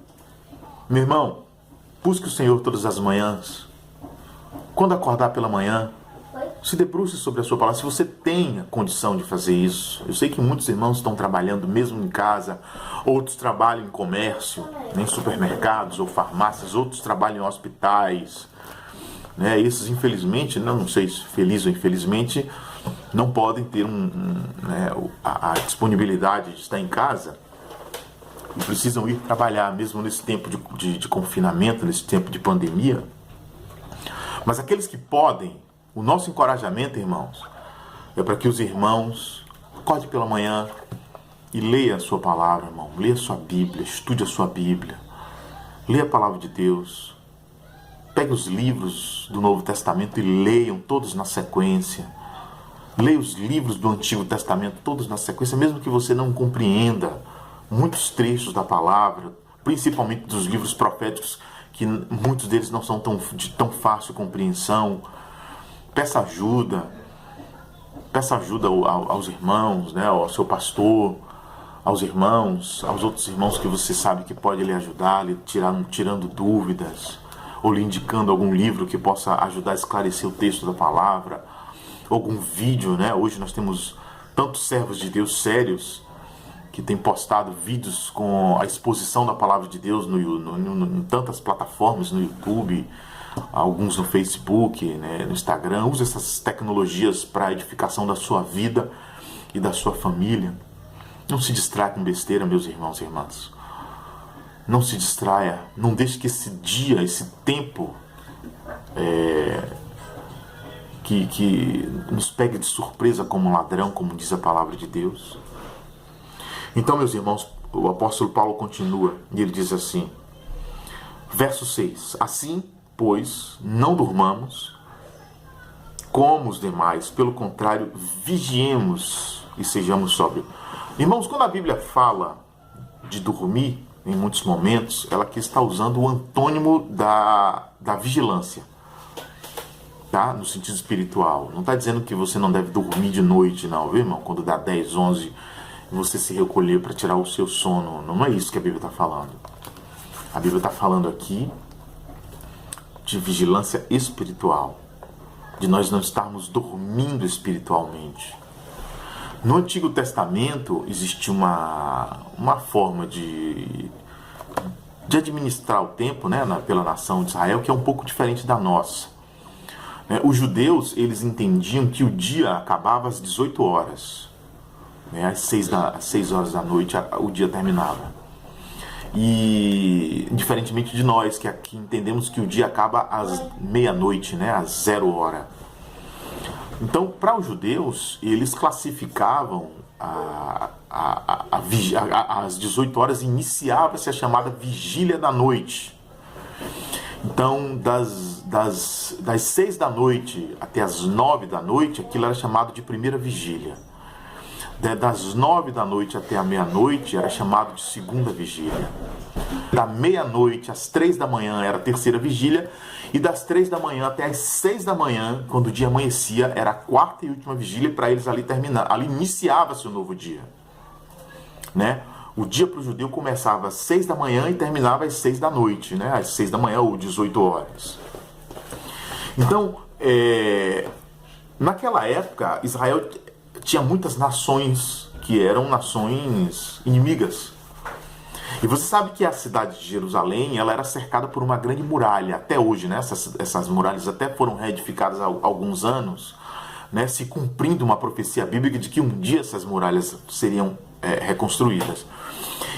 Meu irmão, busque o Senhor todas as manhãs. Quando acordar pela manhã, se debruce sobre a sua palavra. Se você tem a condição de fazer isso. Eu sei que muitos irmãos estão trabalhando mesmo em casa, outros trabalham em comércio, em supermercados ou farmácias, outros trabalham em hospitais, né? Esses, infelizmente, não sei se feliz ou infelizmente, não podem ter a disponibilidade de estar em casa e precisam ir trabalhar mesmo nesse tempo de confinamento, nesse tempo de pandemia. Mas aqueles que podem, o nosso encorajamento, irmãos, é para que os irmãos acordem pela manhã e leia a sua palavra, irmão. Leia a sua Bíblia, estude a sua Bíblia. Leia a palavra de Deus. Pegue os livros do Novo Testamento e leiam todos na sequência. Leia os livros do Antigo Testamento todos na sequência, mesmo que você não compreenda muitos trechos da palavra, principalmente dos livros proféticos, que muitos deles não são de tão fácil compreensão. Peça ajuda aos irmãos, né, ao seu pastor, aos irmãos, aos outros irmãos que você sabe que pode lhe ajudar, tirando dúvidas, ou lhe indicando algum livro que possa ajudar a esclarecer o texto da palavra, algum vídeo, né? Hoje nós temos tantos servos de Deus sérios que têm postado vídeos com a exposição da palavra de Deus em tantas plataformas, no YouTube, alguns no Facebook, né, no Instagram. Use essas tecnologias para a edificação da sua vida e da sua família. Não se distraia com besteira, meus irmãos e irmãs. Não se distraia. Não deixe que esse dia, esse tempo que nos pegue de surpresa como um ladrão, como diz a palavra de Deus. Então, meus irmãos, o apóstolo Paulo continua e ele diz assim, verso 6, assim, pois, não durmamos como os demais, pelo contrário, vigiemos e sejamos sóbrios. Irmãos, quando a Bíblia fala de dormir, em muitos momentos, ela aqui está usando o antônimo da vigilância, tá? No sentido espiritual. Não está dizendo que você não deve dormir de noite, não, viu, irmão? Quando dá 10, 11, você se recolher para tirar o seu sono. Não é isso que a Bíblia está falando. A Bíblia está falando aqui de vigilância espiritual, de nós não estarmos dormindo espiritualmente. No Antigo Testamento existia uma forma de administrar o tempo, né, pela nação de Israel, que é um pouco diferente da nossa. Os judeus, eles entendiam que o dia acabava às 18 horas. Às 6 horas da noite o dia terminava. E diferentemente de nós, que aqui entendemos que o dia acaba às meia-noite, né, às 0 hora. Então, para os judeus, eles classificavam às 18 horas iniciava-se a chamada vigília da noite. Então, das 6 da noite até as 9 da noite, aquilo era chamado de primeira vigília. Das 9 da noite até a meia-noite era chamado de segunda vigília. Da meia-noite às 3 da manhã era a terceira vigília. E das 3 da manhã até as 6 da manhã, quando o dia amanhecia, era a quarta e última vigília para eles ali terminar. Ali iniciava-se o novo dia. Né? O dia para o judeu começava às 6 da manhã e terminava às 6 da noite. Né? Às 6 da manhã ou 18 horas. Então, naquela época, Israel tinha muitas nações que eram nações inimigas. E você sabe que a cidade de Jerusalém, ela era cercada por uma grande muralha, até hoje, né? Essas muralhas até foram reedificadas há alguns anos, né? Se cumprindo uma profecia bíblica de que um dia essas muralhas seriam reconstruídas.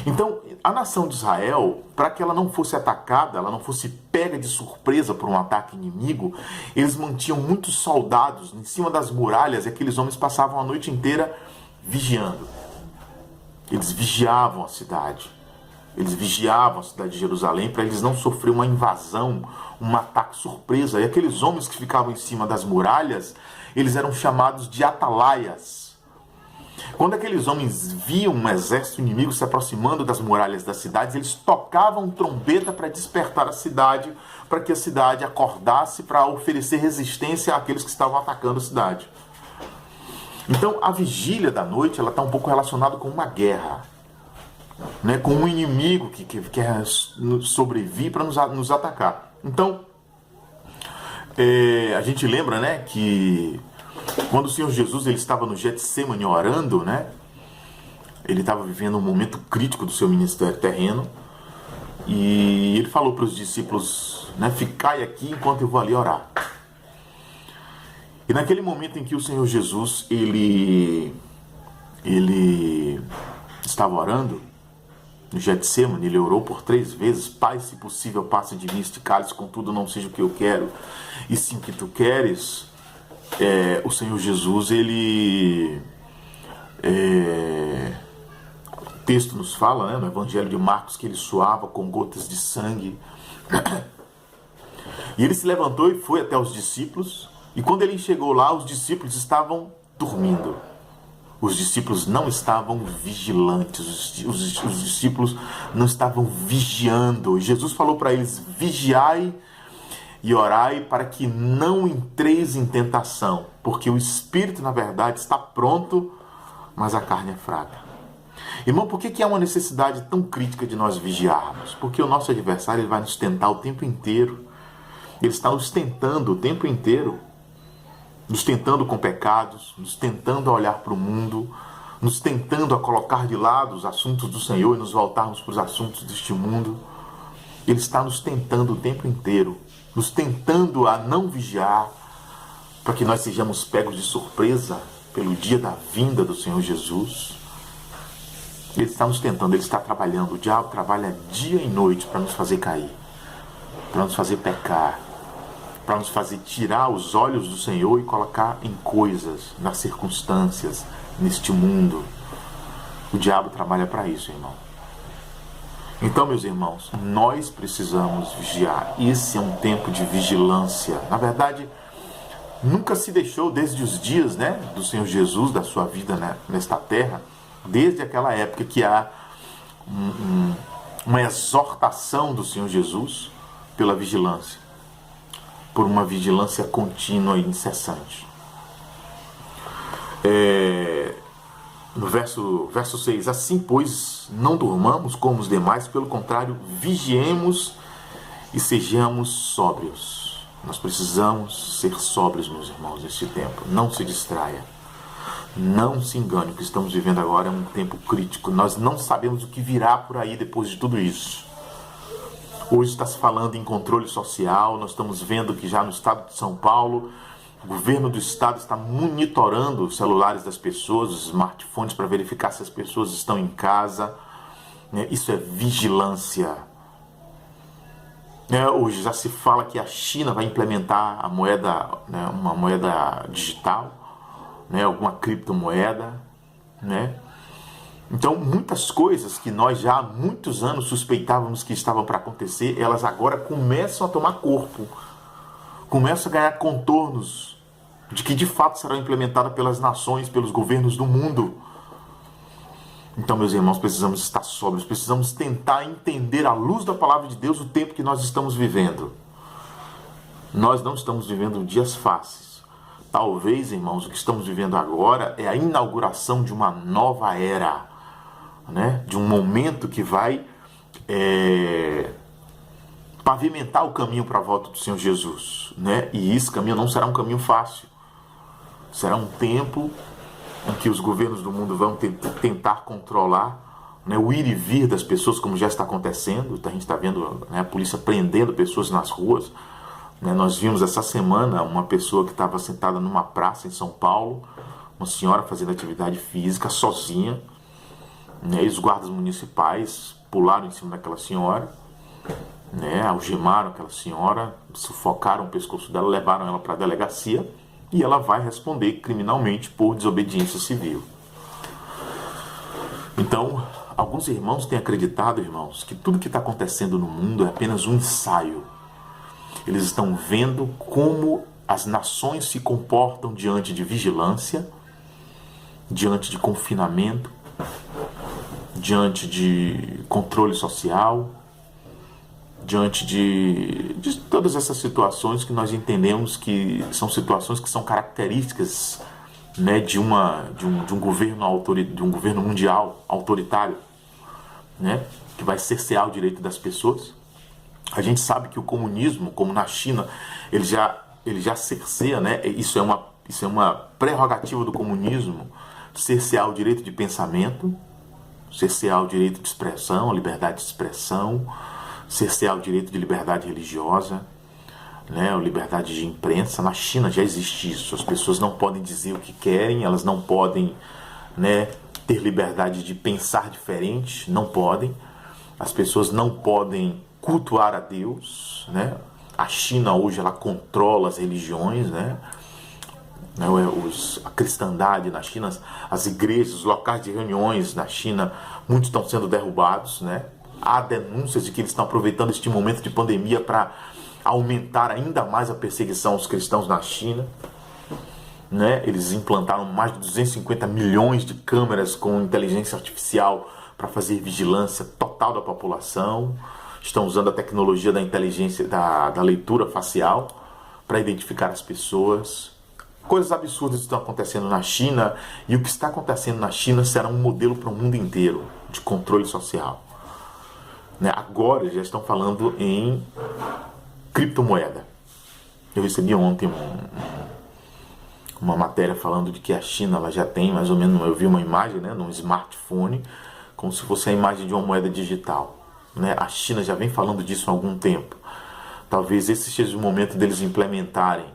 Então, a nação de Israel, para que ela não fosse atacada, ela não fosse pega de surpresa por um ataque inimigo, eles mantinham muitos soldados em cima das muralhas e aqueles homens passavam a noite inteira vigiando. Eles vigiavam a cidade. Eles vigiavam a cidade de Jerusalém para eles não sofrerem uma invasão, um ataque surpresa. E aqueles homens que ficavam em cima das muralhas, eles eram chamados de atalaias. Quando aqueles homens viam um exército inimigo se aproximando das muralhas das cidades, eles tocavam trombeta para despertar a cidade, para que a cidade acordasse para oferecer resistência àqueles que estavam atacando a cidade. Então, a vigília da noite ela está um pouco relacionada com uma guerra, né, com um inimigo que quer sobreviver para nos atacar. Então, a gente lembra, né, que quando o Senhor Jesus ele estava no Getsêmani orando, né, ele estava vivendo um momento crítico do seu ministério terreno, e ele falou para os discípulos, né, ficai aqui enquanto eu vou ali orar. E naquele momento em que o Senhor Jesus ele estava orando no Getsêmani, ele orou por 3 vezes: Pai, se possível, passe de mim este cálice, contudo não seja o que eu quero, e sim o que tu queres. O Senhor Jesus, o texto nos fala, né, no Evangelho de Marcos, que ele suava com gotas de sangue. E ele se levantou e foi até os discípulos, e quando ele chegou lá, os discípulos estavam dormindo. Os discípulos não estavam vigilantes, os discípulos não estavam vigiando. E Jesus falou para eles: vigiai e orai para que não entreis em tentação, porque o espírito, na verdade, está pronto, mas a carne é fraca. Irmão, por que há uma necessidade tão crítica de nós vigiarmos? Porque o nosso adversário ele vai nos tentar o tempo inteiro. Ele está nos tentando o tempo inteiro. Nos tentando com pecados, nos tentando a olhar para o mundo, nos tentando a colocar de lado os assuntos do Senhor e nos voltarmos para os assuntos deste mundo. Ele está nos tentando o tempo inteiro, nos tentando a não vigiar, para que nós sejamos pegos de surpresa pelo dia da vinda do Senhor Jesus. Ele está nos tentando, ele está trabalhando. O diabo trabalha dia e noite para nos fazer cair, para nos fazer pecar, para nos fazer tirar os olhos do Senhor e colocar em coisas, nas circunstâncias, neste mundo. O diabo trabalha para isso, irmão. Então, meus irmãos, nós precisamos vigiar. Esse é um tempo de vigilância. Na verdade, nunca se deixou desde os dias, né, do Senhor Jesus, da sua vida, né, nesta terra, desde aquela época que há uma exortação do Senhor Jesus pela vigilância, por uma vigilância contínua e incessante. No verso 6, assim, pois, não durmamos como os demais, pelo contrário, vigiemos e sejamos sóbrios. Nós precisamos ser sóbrios, meus irmãos, neste tempo. Não se distraia. Não se engane, o que estamos vivendo agora é um tempo crítico. Nós não sabemos o que virá por aí depois de tudo isso. Hoje está se falando em controle social. Nós estamos vendo que já no estado de São Paulo, o governo do estado está monitorando os celulares das pessoas, os smartphones, para verificar se as pessoas estão em casa. Isso é vigilância. Hoje já se fala que a China vai implementar a moeda, uma moeda digital, alguma criptomoeda. Então, muitas coisas que nós já há muitos anos suspeitávamos que estavam para acontecer, elas agora começam a tomar corpo, começam a ganhar contornos de que de fato serão implementadas pelas nações, pelos governos do mundo. Então, meus irmãos, precisamos estar sóbrios, precisamos tentar entender à luz da palavra de Deus o tempo que nós estamos vivendo. Nós não estamos vivendo dias fáceis. Talvez, irmãos, o que estamos vivendo agora é a inauguração de uma nova era, de um momento que vai pavimentar o caminho para a volta do Senhor Jesus. E esse caminho não será um caminho fácil. Será um tempo em que os governos do mundo vão tentar controlar o ir e vir das pessoas, como já está acontecendo. A gente está vendo a polícia prendendo pessoas nas ruas. Nós vimos essa semana uma pessoa que estava sentada numa praça em São Paulo, uma senhora fazendo atividade física sozinha, e os guardas municipais pularam em cima daquela senhora, algemaram aquela senhora, sufocaram o pescoço dela, levaram ela para a delegacia, e ela vai responder criminalmente por desobediência civil. Então, alguns irmãos têm acreditado, irmãos, que tudo que está acontecendo no mundo é apenas um ensaio. Eles estão vendo como as nações se comportam diante de vigilância, diante de confinamento, diante de controle social, diante de todas essas situações que nós entendemos que são situações que são características de um governo mundial autoritário, que vai cercear o direito das pessoas. A gente sabe que o comunismo, como na China, ele já cerceia, isso é uma prerrogativa do comunismo, cercear o direito de pensamento, cercear o direito de expressão, a liberdade de expressão, cercear o direito de liberdade religiosa, a liberdade de imprensa. Na China já existe isso. As pessoas não podem dizer o que querem, elas não podem ter liberdade de pensar diferente, não podem. As pessoas não podem cultuar a Deus, A China hoje ela controla as religiões, a cristandade na China, as igrejas, os locais de reuniões na China, muitos estão sendo derrubados, Há denúncias de que eles estão aproveitando este momento de pandemia para aumentar ainda mais a perseguição aos cristãos na China. Eles implantaram mais de 250 milhões de câmeras com inteligência artificial para fazer vigilância total da população. Estão usando a tecnologia da inteligência, da leitura facial para identificar as pessoas. Coisas absurdas estão acontecendo na China, e o que está acontecendo na China será um modelo para o mundo inteiro de controle social. Agora já estão falando em criptomoeda. Eu recebi ontem uma matéria falando de que a China ela já tem mais ou menos, eu vi uma imagem num smartphone, como se fosse a imagem de uma moeda digital. A China já vem falando disso há algum tempo. Talvez esse seja o momento deles implementarem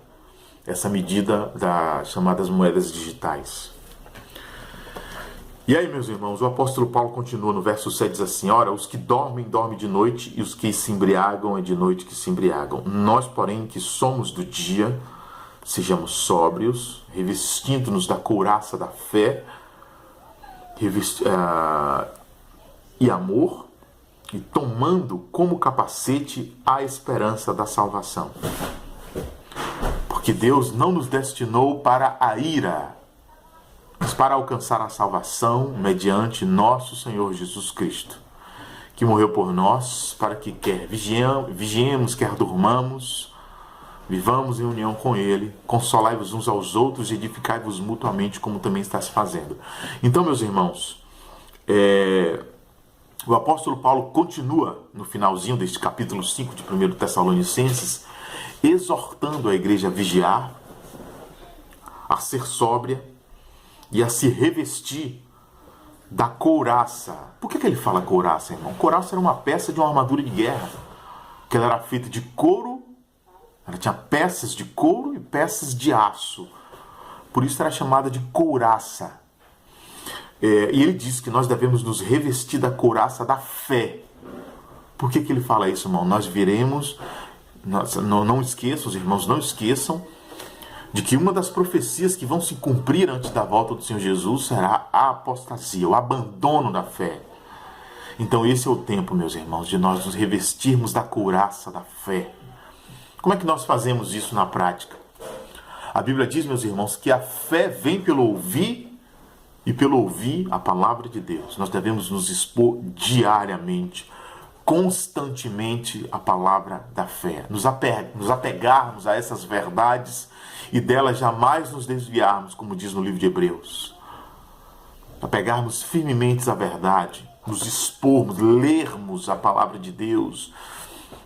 essa medida das chamadas moedas digitais. E aí, meus irmãos, o apóstolo Paulo continua no verso 7, diz assim: ora, os que dormem, dormem de noite, e os que se embriagam, é de noite que se embriagam. Nós, porém, que somos do dia, sejamos sóbrios, revestindo-nos da couraça da fé e amor, e tomando como capacete a esperança da salvação. Porque Deus não nos destinou para a ira, mas para alcançar a salvação mediante nosso Senhor Jesus Cristo, que morreu por nós, para que quer vigiemos, quer durmamos, vivamos em união com Ele, consolai-vos uns aos outros e edificai-vos mutuamente, como também está se fazendo. Então, meus irmãos, o apóstolo Paulo continua no finalzinho deste capítulo 5 de 1 Tessalonicenses, exortando a igreja a vigiar, a ser sóbria e a se revestir da couraça. Por que ele fala couraça, irmão? Couraça era uma peça de uma armadura de guerra, que ela era feita de couro, ela tinha peças de couro e peças de aço. Por isso era chamada de couraça. E ele diz que nós devemos nos revestir da couraça da fé. Por que ele fala isso, irmão? Nós viremos, não esqueçam, os irmãos, não esqueçam de que uma das profecias que vão se cumprir antes da volta do Senhor Jesus será a apostasia, o abandono da fé. Então esse é o tempo, meus irmãos, de nós nos revestirmos da couraça da fé. Como é que nós fazemos isso na prática? A Bíblia diz, meus irmãos, que a fé vem pelo ouvir e pelo ouvir a palavra de Deus. Nós devemos nos expor diariamente, constantemente à palavra da fé. Nos apegarmos a essas verdades e delas jamais nos desviarmos, como diz no livro de Hebreus. Apegarmos firmemente à verdade, nos expormos, lermos a palavra de Deus,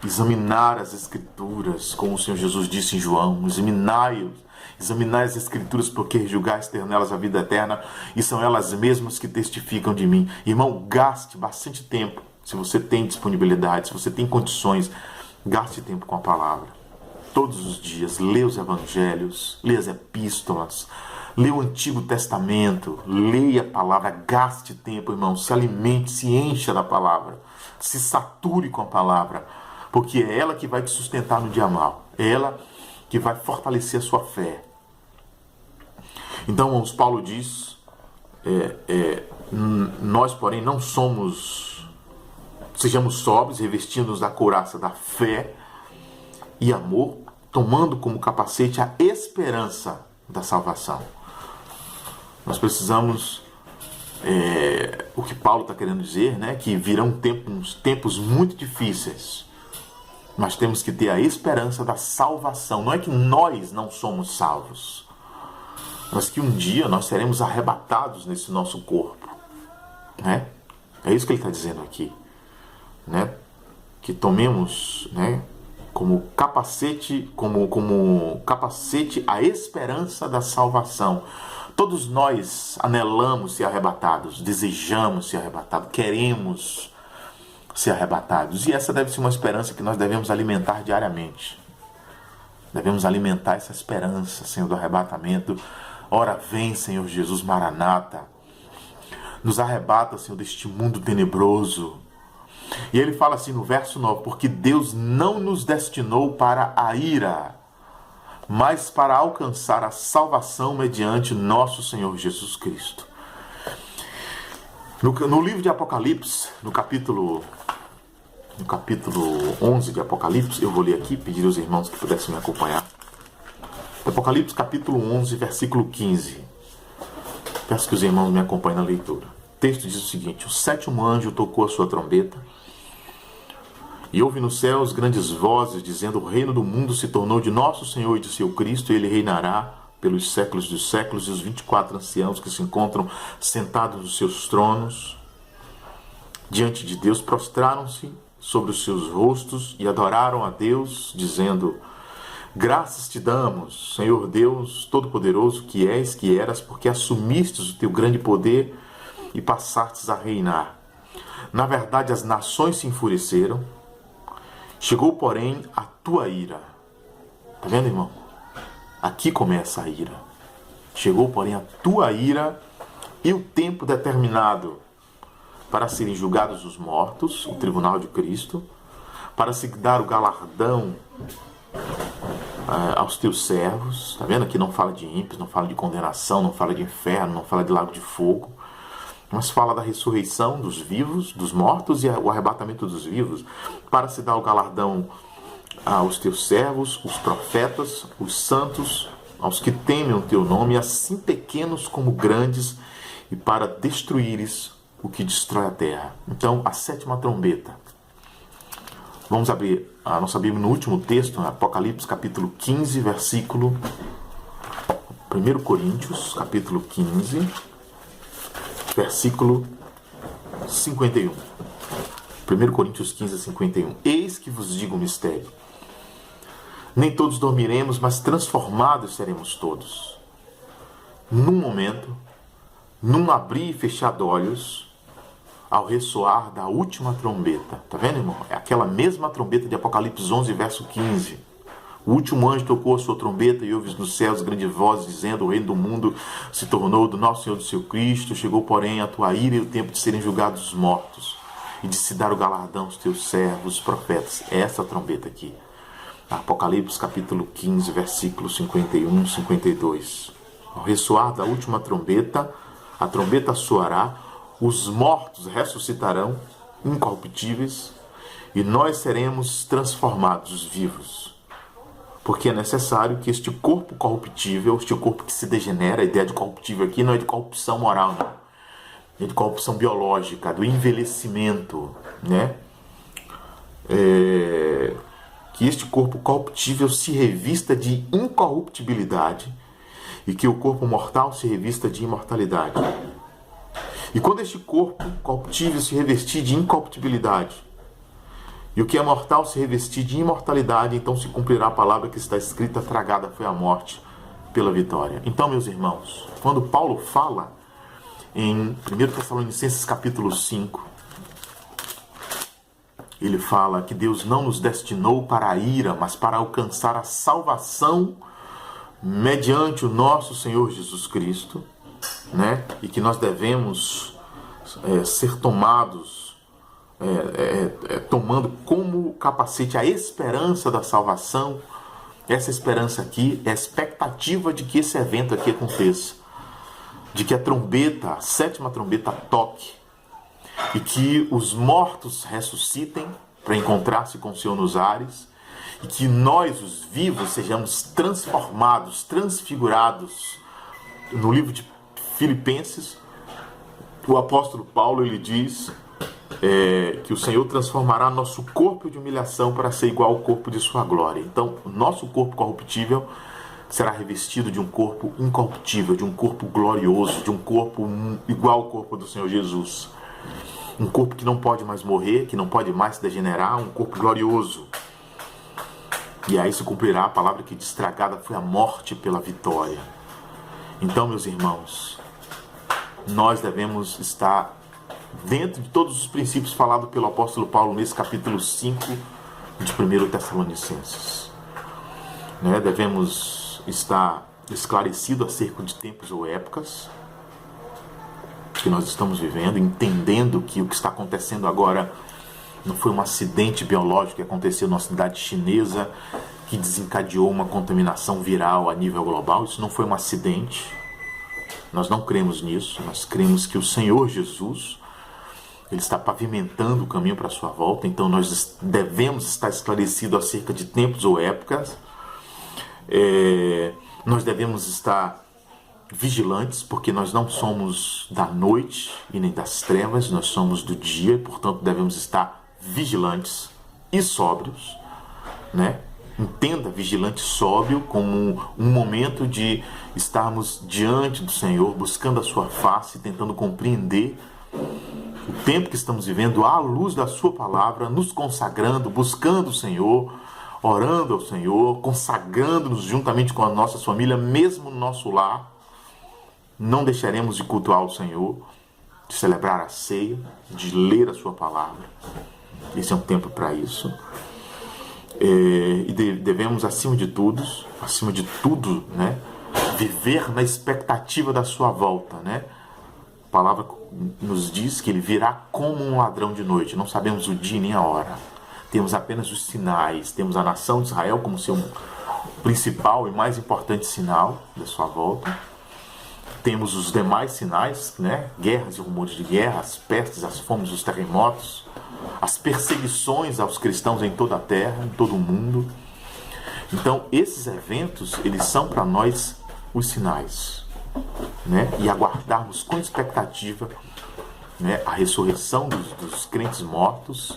examinar as Escrituras, como o Senhor Jesus disse em João, examinai as Escrituras, porque julgais ter nelas a vida eterna, e são elas mesmas que testificam de mim. Irmão, gaste bastante tempo, se você tem disponibilidade, se você tem condições, gaste tempo com a palavra. Todos os dias, lê os evangelhos, lê as epístolas, lê o Antigo Testamento, leia a palavra, gaste tempo, irmão, se alimente, se encha da palavra, se sature com a palavra, porque é ela que vai te sustentar no dia mal, é ela que vai fortalecer a sua fé. Então, irmãos, Paulo diz, nós, porém, não sejamos sóbrios, revestindo-nos da couraça da fé e amor, tomando como capacete a esperança da salvação. Nós precisamos, o que Paulo está querendo dizer, né, que virão tempos muito difíceis, mas temos que ter a esperança da salvação. Não é que nós não somos salvos, mas que um dia nós seremos arrebatados nesse nosso corpo, né? É isso que ele está dizendo aqui, né? Que tomemos, né, como capacete a esperança da salvação. Todos nós anelamos ser arrebatados, desejamos ser arrebatados, queremos ser arrebatados. E essa deve ser uma esperança que nós devemos alimentar diariamente. Devemos alimentar essa esperança, Senhor, do arrebatamento. Ora vem, Senhor Jesus, Maranata. Nos arrebata, Senhor, deste mundo tenebroso. E ele fala assim no verso 9, porque Deus não nos destinou para a ira, mas para alcançar a salvação mediante nosso Senhor Jesus Cristo. No livro de Apocalipse, no capítulo 11 de Apocalipse, eu vou ler aqui, pedir aos irmãos que pudessem me acompanhar. Apocalipse capítulo 11, versículo 15. Peço que os irmãos me acompanhem na leitura. O texto diz o seguinte: o sétimo anjo tocou a sua trombeta, e houve nos céus grandes vozes, dizendo: o reino do mundo se tornou de nosso Senhor e de seu Cristo, e ele reinará pelos séculos dos séculos. E os 24 anciãos que se encontram sentados nos seus tronos, diante de Deus, prostraram-se sobre os seus rostos e adoraram a Deus, dizendo: graças te damos, Senhor Deus Todo-Poderoso, que és, que eras, porque assumistes o teu grande poder e passastes a reinar. Na verdade, as nações se enfureceram, chegou, porém, a tua ira. Está vendo, irmão? Aqui começa a ira. Chegou, porém, a tua ira e o tempo determinado para serem julgados os mortos, o tribunal de Cristo, para se dar o galardão aos teus servos. Está vendo? Aqui não fala de ímpios, não fala de condenação, não fala de inferno, não fala de lago de fogo. mas fala da ressurreição dos vivos, dos mortos e o arrebatamento dos vivos, para se dar o galardão aos teus servos, os profetas, os santos, aos que temem o teu nome, assim pequenos como grandes, e para destruíres o que destrói a terra. Então, a sétima trombeta. Vamos abrir a nossa Bíblia no último texto, Apocalipse capítulo 15, versículo 1 Coríntios, capítulo 15, versículo 51. 1 Coríntios 15, 51. Eis que vos digo um mistério. Nem todos dormiremos, mas transformados seremos todos. Num momento, num abrir e fechar de olhos, ao ressoar da última trombeta. Tá vendo, irmão? É aquela mesma trombeta de Apocalipse 11, verso 15. O último anjo tocou a sua trombeta e ouve nos céus grande voz dizendo: o reino do mundo se tornou do nosso Senhor, do seu Cristo. Chegou, porém, a tua ira e o tempo de serem julgados os mortos e de se dar o galardão aos teus servos, os profetas. É essa trombeta aqui. Apocalipse capítulo 15, versículos 51 e 52. Ao ressoar da última trombeta, a trombeta soará, os mortos ressuscitarão, incorruptíveis, e nós seremos transformados vivos. Porque é necessário que este corpo corruptível, este corpo que se degenera, a ideia de corruptível aqui não é de corrupção moral, não. É de corrupção biológica, do envelhecimento, né? Que este corpo corruptível se revista de incorruptibilidade e que o corpo mortal se revista de imortalidade. E quando este corpo corruptível se revestir de incorruptibilidade e o que é mortal se revestir de imortalidade, então se cumprirá a palavra que está escrita: tragada foi a morte pela vitória. Então, meus irmãos, quando Paulo fala em 1 Tessalonicenses capítulo 5, ele fala que Deus não nos destinou para a ira, mas para alcançar a salvação mediante o nosso Senhor Jesus Cristo, né? E que nós devemos ser tomados, tomando como capacete a esperança da salvação. Essa esperança aqui é a expectativa de que esse evento aqui aconteça, de que a trombeta, a sétima trombeta toque, e que os mortos ressuscitem para encontrar-se com o Senhor nos ares, e que nós, os vivos, sejamos transformados, transfigurados. No livro de Filipenses, o apóstolo Paulo, ele diz que o Senhor transformará nosso corpo de humilhação para ser igual ao corpo de sua glória. Então, o nosso corpo corruptível será revestido de um corpo incorruptível, de um corpo glorioso, de um corpo igual ao corpo do Senhor Jesus. Um corpo que não pode mais morrer, que não pode mais se degenerar, um corpo glorioso. E aí se cumprirá a palavra que diz: tragada foi a morte pela vitória. Então, meus irmãos, nós devemos estar dentro de todos os princípios falados pelo apóstolo Paulo nesse capítulo 5 de 1 Tessalonicenses. Devemos estar esclarecidos acerca de tempos ou épocas que nós estamos vivendo, entendendo que o que está acontecendo agora não foi um acidente biológico que aconteceu numa cidade chinesa que desencadeou uma contaminação viral a nível global. Isso não foi um acidente. Nós não cremos nisso. Nós cremos que o Senhor Jesus, ele está pavimentando o caminho para a sua volta. Então nós devemos estar esclarecidos acerca de tempos ou épocas. Nós devemos estar vigilantes, porque nós não somos da noite e nem das trevas, nós somos do dia, e portanto devemos estar vigilantes e sóbrios, né? Entenda vigilante e sóbrio como um momento de estarmos diante do Senhor, buscando a sua face, tentando compreender o tempo que estamos vivendo à luz da sua palavra, nos consagrando, buscando o Senhor, orando ao Senhor, consagrando-nos juntamente com a nossa família, mesmo no nosso lar. Não deixaremos de cultuar o Senhor, de celebrar a ceia, de ler a sua palavra. Esse é um tempo para isso. E devemos, acima de tudo, né, viver na expectativa da sua volta, né? A palavra nos diz que ele virá como um ladrão de noite. Não sabemos o dia nem a hora. Temos apenas os sinais. Temos a nação de Israel como seu principal e mais importante sinal da sua volta. temos os demais sinais, né? Guerras e rumores de guerra, as pestes, as fomes, os terremotos, as perseguições aos cristãos em toda a terra, em todo o mundo. Então, esses eventos, eles são para nós os sinais, né? E aguardarmos com expectativa, né, a ressurreição dos crentes mortos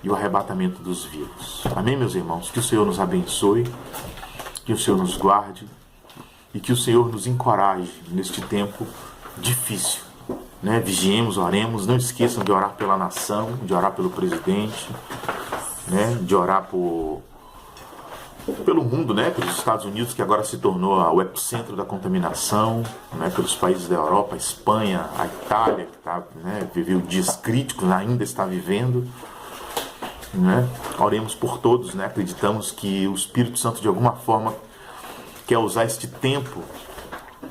e o arrebatamento dos vivos. Amém, meus irmãos? Que o Senhor nos abençoe, que o Senhor nos guarde e que o Senhor nos encoraje neste tempo difícil, né? Vigiemos, oremos, não esqueçam de orar pela nação, de orar pelo presidente, né? De orar pelo mundo, né? Pelos Estados Unidos, que agora se tornou o epicentro da contaminação, né? Pelos países da Europa, a Espanha, a Itália, que viveu dias críticos, ainda está vivendo, né? Oremos por todos, né? Acreditamos que o Espírito Santo, de alguma forma, quer usar este tempo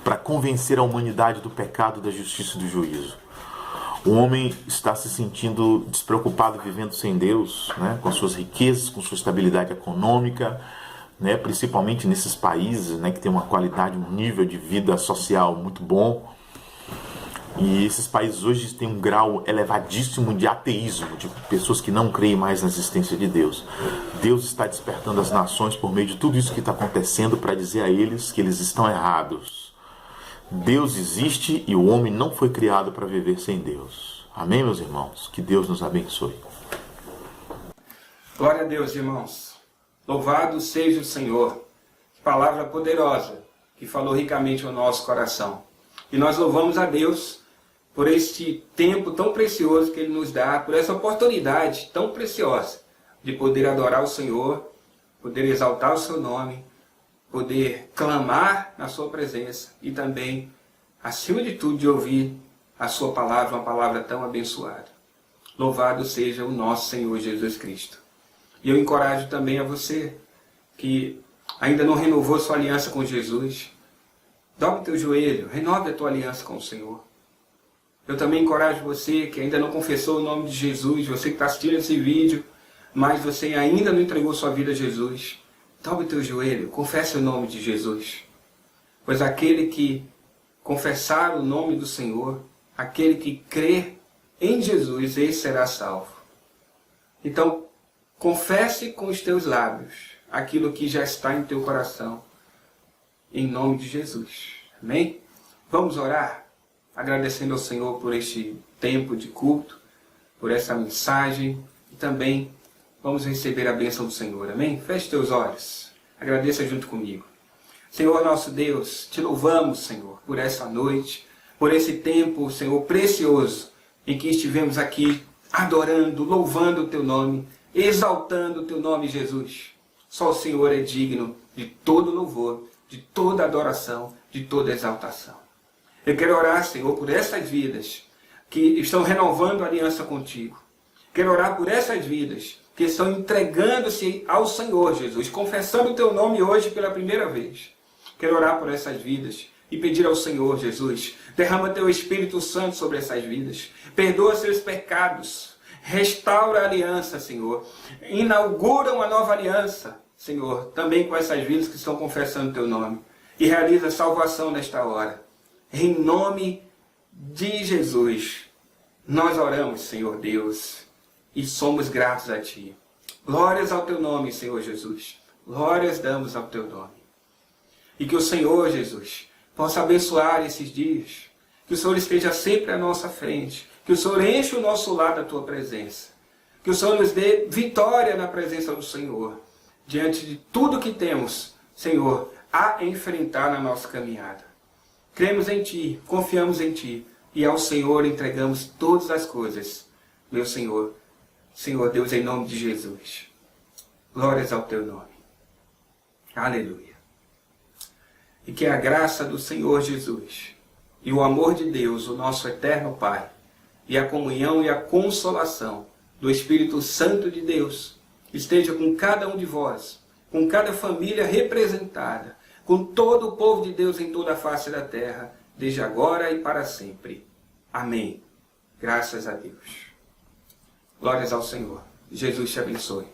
para convencer a humanidade do pecado, da justiça e do juízo. O homem está se sentindo despreocupado, vivendo sem Deus, né? Com suas riquezas, com sua estabilidade econômica, né? Principalmente nesses países, né? Que tem uma qualidade, um nível de vida social muito bom. E esses países hoje têm um grau elevadíssimo de ateísmo, de pessoas que não creem mais na existência de Deus. Deus está despertando as nações por meio de tudo isso que está acontecendo para dizer a eles que eles estão errados. Deus existe e o homem não foi criado para viver sem Deus. Amém, meus irmãos? Que Deus nos abençoe. Glória a Deus, irmãos. Louvado seja o Senhor. Que palavra poderosa que falou ricamente ao nosso coração. E nós louvamos a Deus por este tempo tão precioso que Ele nos dá, por essa oportunidade tão preciosa de poder adorar o Senhor, poder exaltar o seu nome, poder clamar na sua presença e também, acima de tudo, de ouvir a sua palavra, uma palavra tão abençoada. Louvado seja o nosso Senhor Jesus Cristo. E eu encorajo também a você que ainda não renovou sua aliança com Jesus. Dobre o teu joelho, renove a tua aliança com o Senhor. Eu também encorajo você que ainda não confessou o nome de Jesus, você que está assistindo esse vídeo, mas você ainda não entregou sua vida a Jesus. Dobre o teu joelho, confesse o nome de Jesus. Pois aquele que confessar o nome do Senhor, aquele que crê em Jesus, esse será salvo. Então, confesse com os teus lábios aquilo que já está em teu coração, em nome de Jesus. Amém? Vamos orar, agradecendo ao Senhor por este tempo de culto, por essa mensagem, e também vamos receber a bênção do Senhor. Amém? Feche teus olhos, agradeça junto comigo. Senhor nosso Deus, te louvamos, Senhor, por essa noite, por esse tempo, Senhor, precioso, em que estivemos aqui adorando, louvando o teu nome, exaltando o teu nome, Jesus. Só o Senhor é digno de todo louvor, de toda adoração, de toda exaltação. Eu quero orar, Senhor, por essas vidas que estão renovando a aliança contigo. Quero orar por essas vidas que estão entregando-se ao Senhor, Jesus, confessando o teu nome hoje pela primeira vez. Quero orar por essas vidas e pedir ao Senhor, Jesus, derrama teu Espírito Santo sobre essas vidas. Perdoa seus pecados. Restaura a aliança, Senhor. Inaugura uma nova aliança, Senhor, também com essas vidas que estão confessando o teu nome. E realiza a salvação nesta hora. Em nome de Jesus, nós oramos, Senhor Deus, e somos gratos a Ti. Glórias ao Teu nome, Senhor Jesus. Glórias damos ao Teu nome. E que o Senhor Jesus possa abençoar esses dias. Que o Senhor esteja sempre à nossa frente. Que o Senhor enche o nosso lar da Tua presença. Que o Senhor nos dê vitória na presença do Senhor. Diante de tudo que temos, Senhor, a enfrentar na nossa caminhada. Cremos em Ti, confiamos em Ti, e ao Senhor entregamos todas as coisas. Meu Senhor, Senhor Deus, em nome de Jesus. Glórias ao Teu nome. Aleluia. E que a graça do Senhor Jesus, e o amor de Deus, o nosso eterno Pai, e a comunhão e a consolação do Espírito Santo de Deus, esteja com cada um de vós, com cada família representada, com todo o povo de Deus em toda a face da terra, desde agora e para sempre. Amém. Graças a Deus. Glórias ao Senhor. Jesus te abençoe.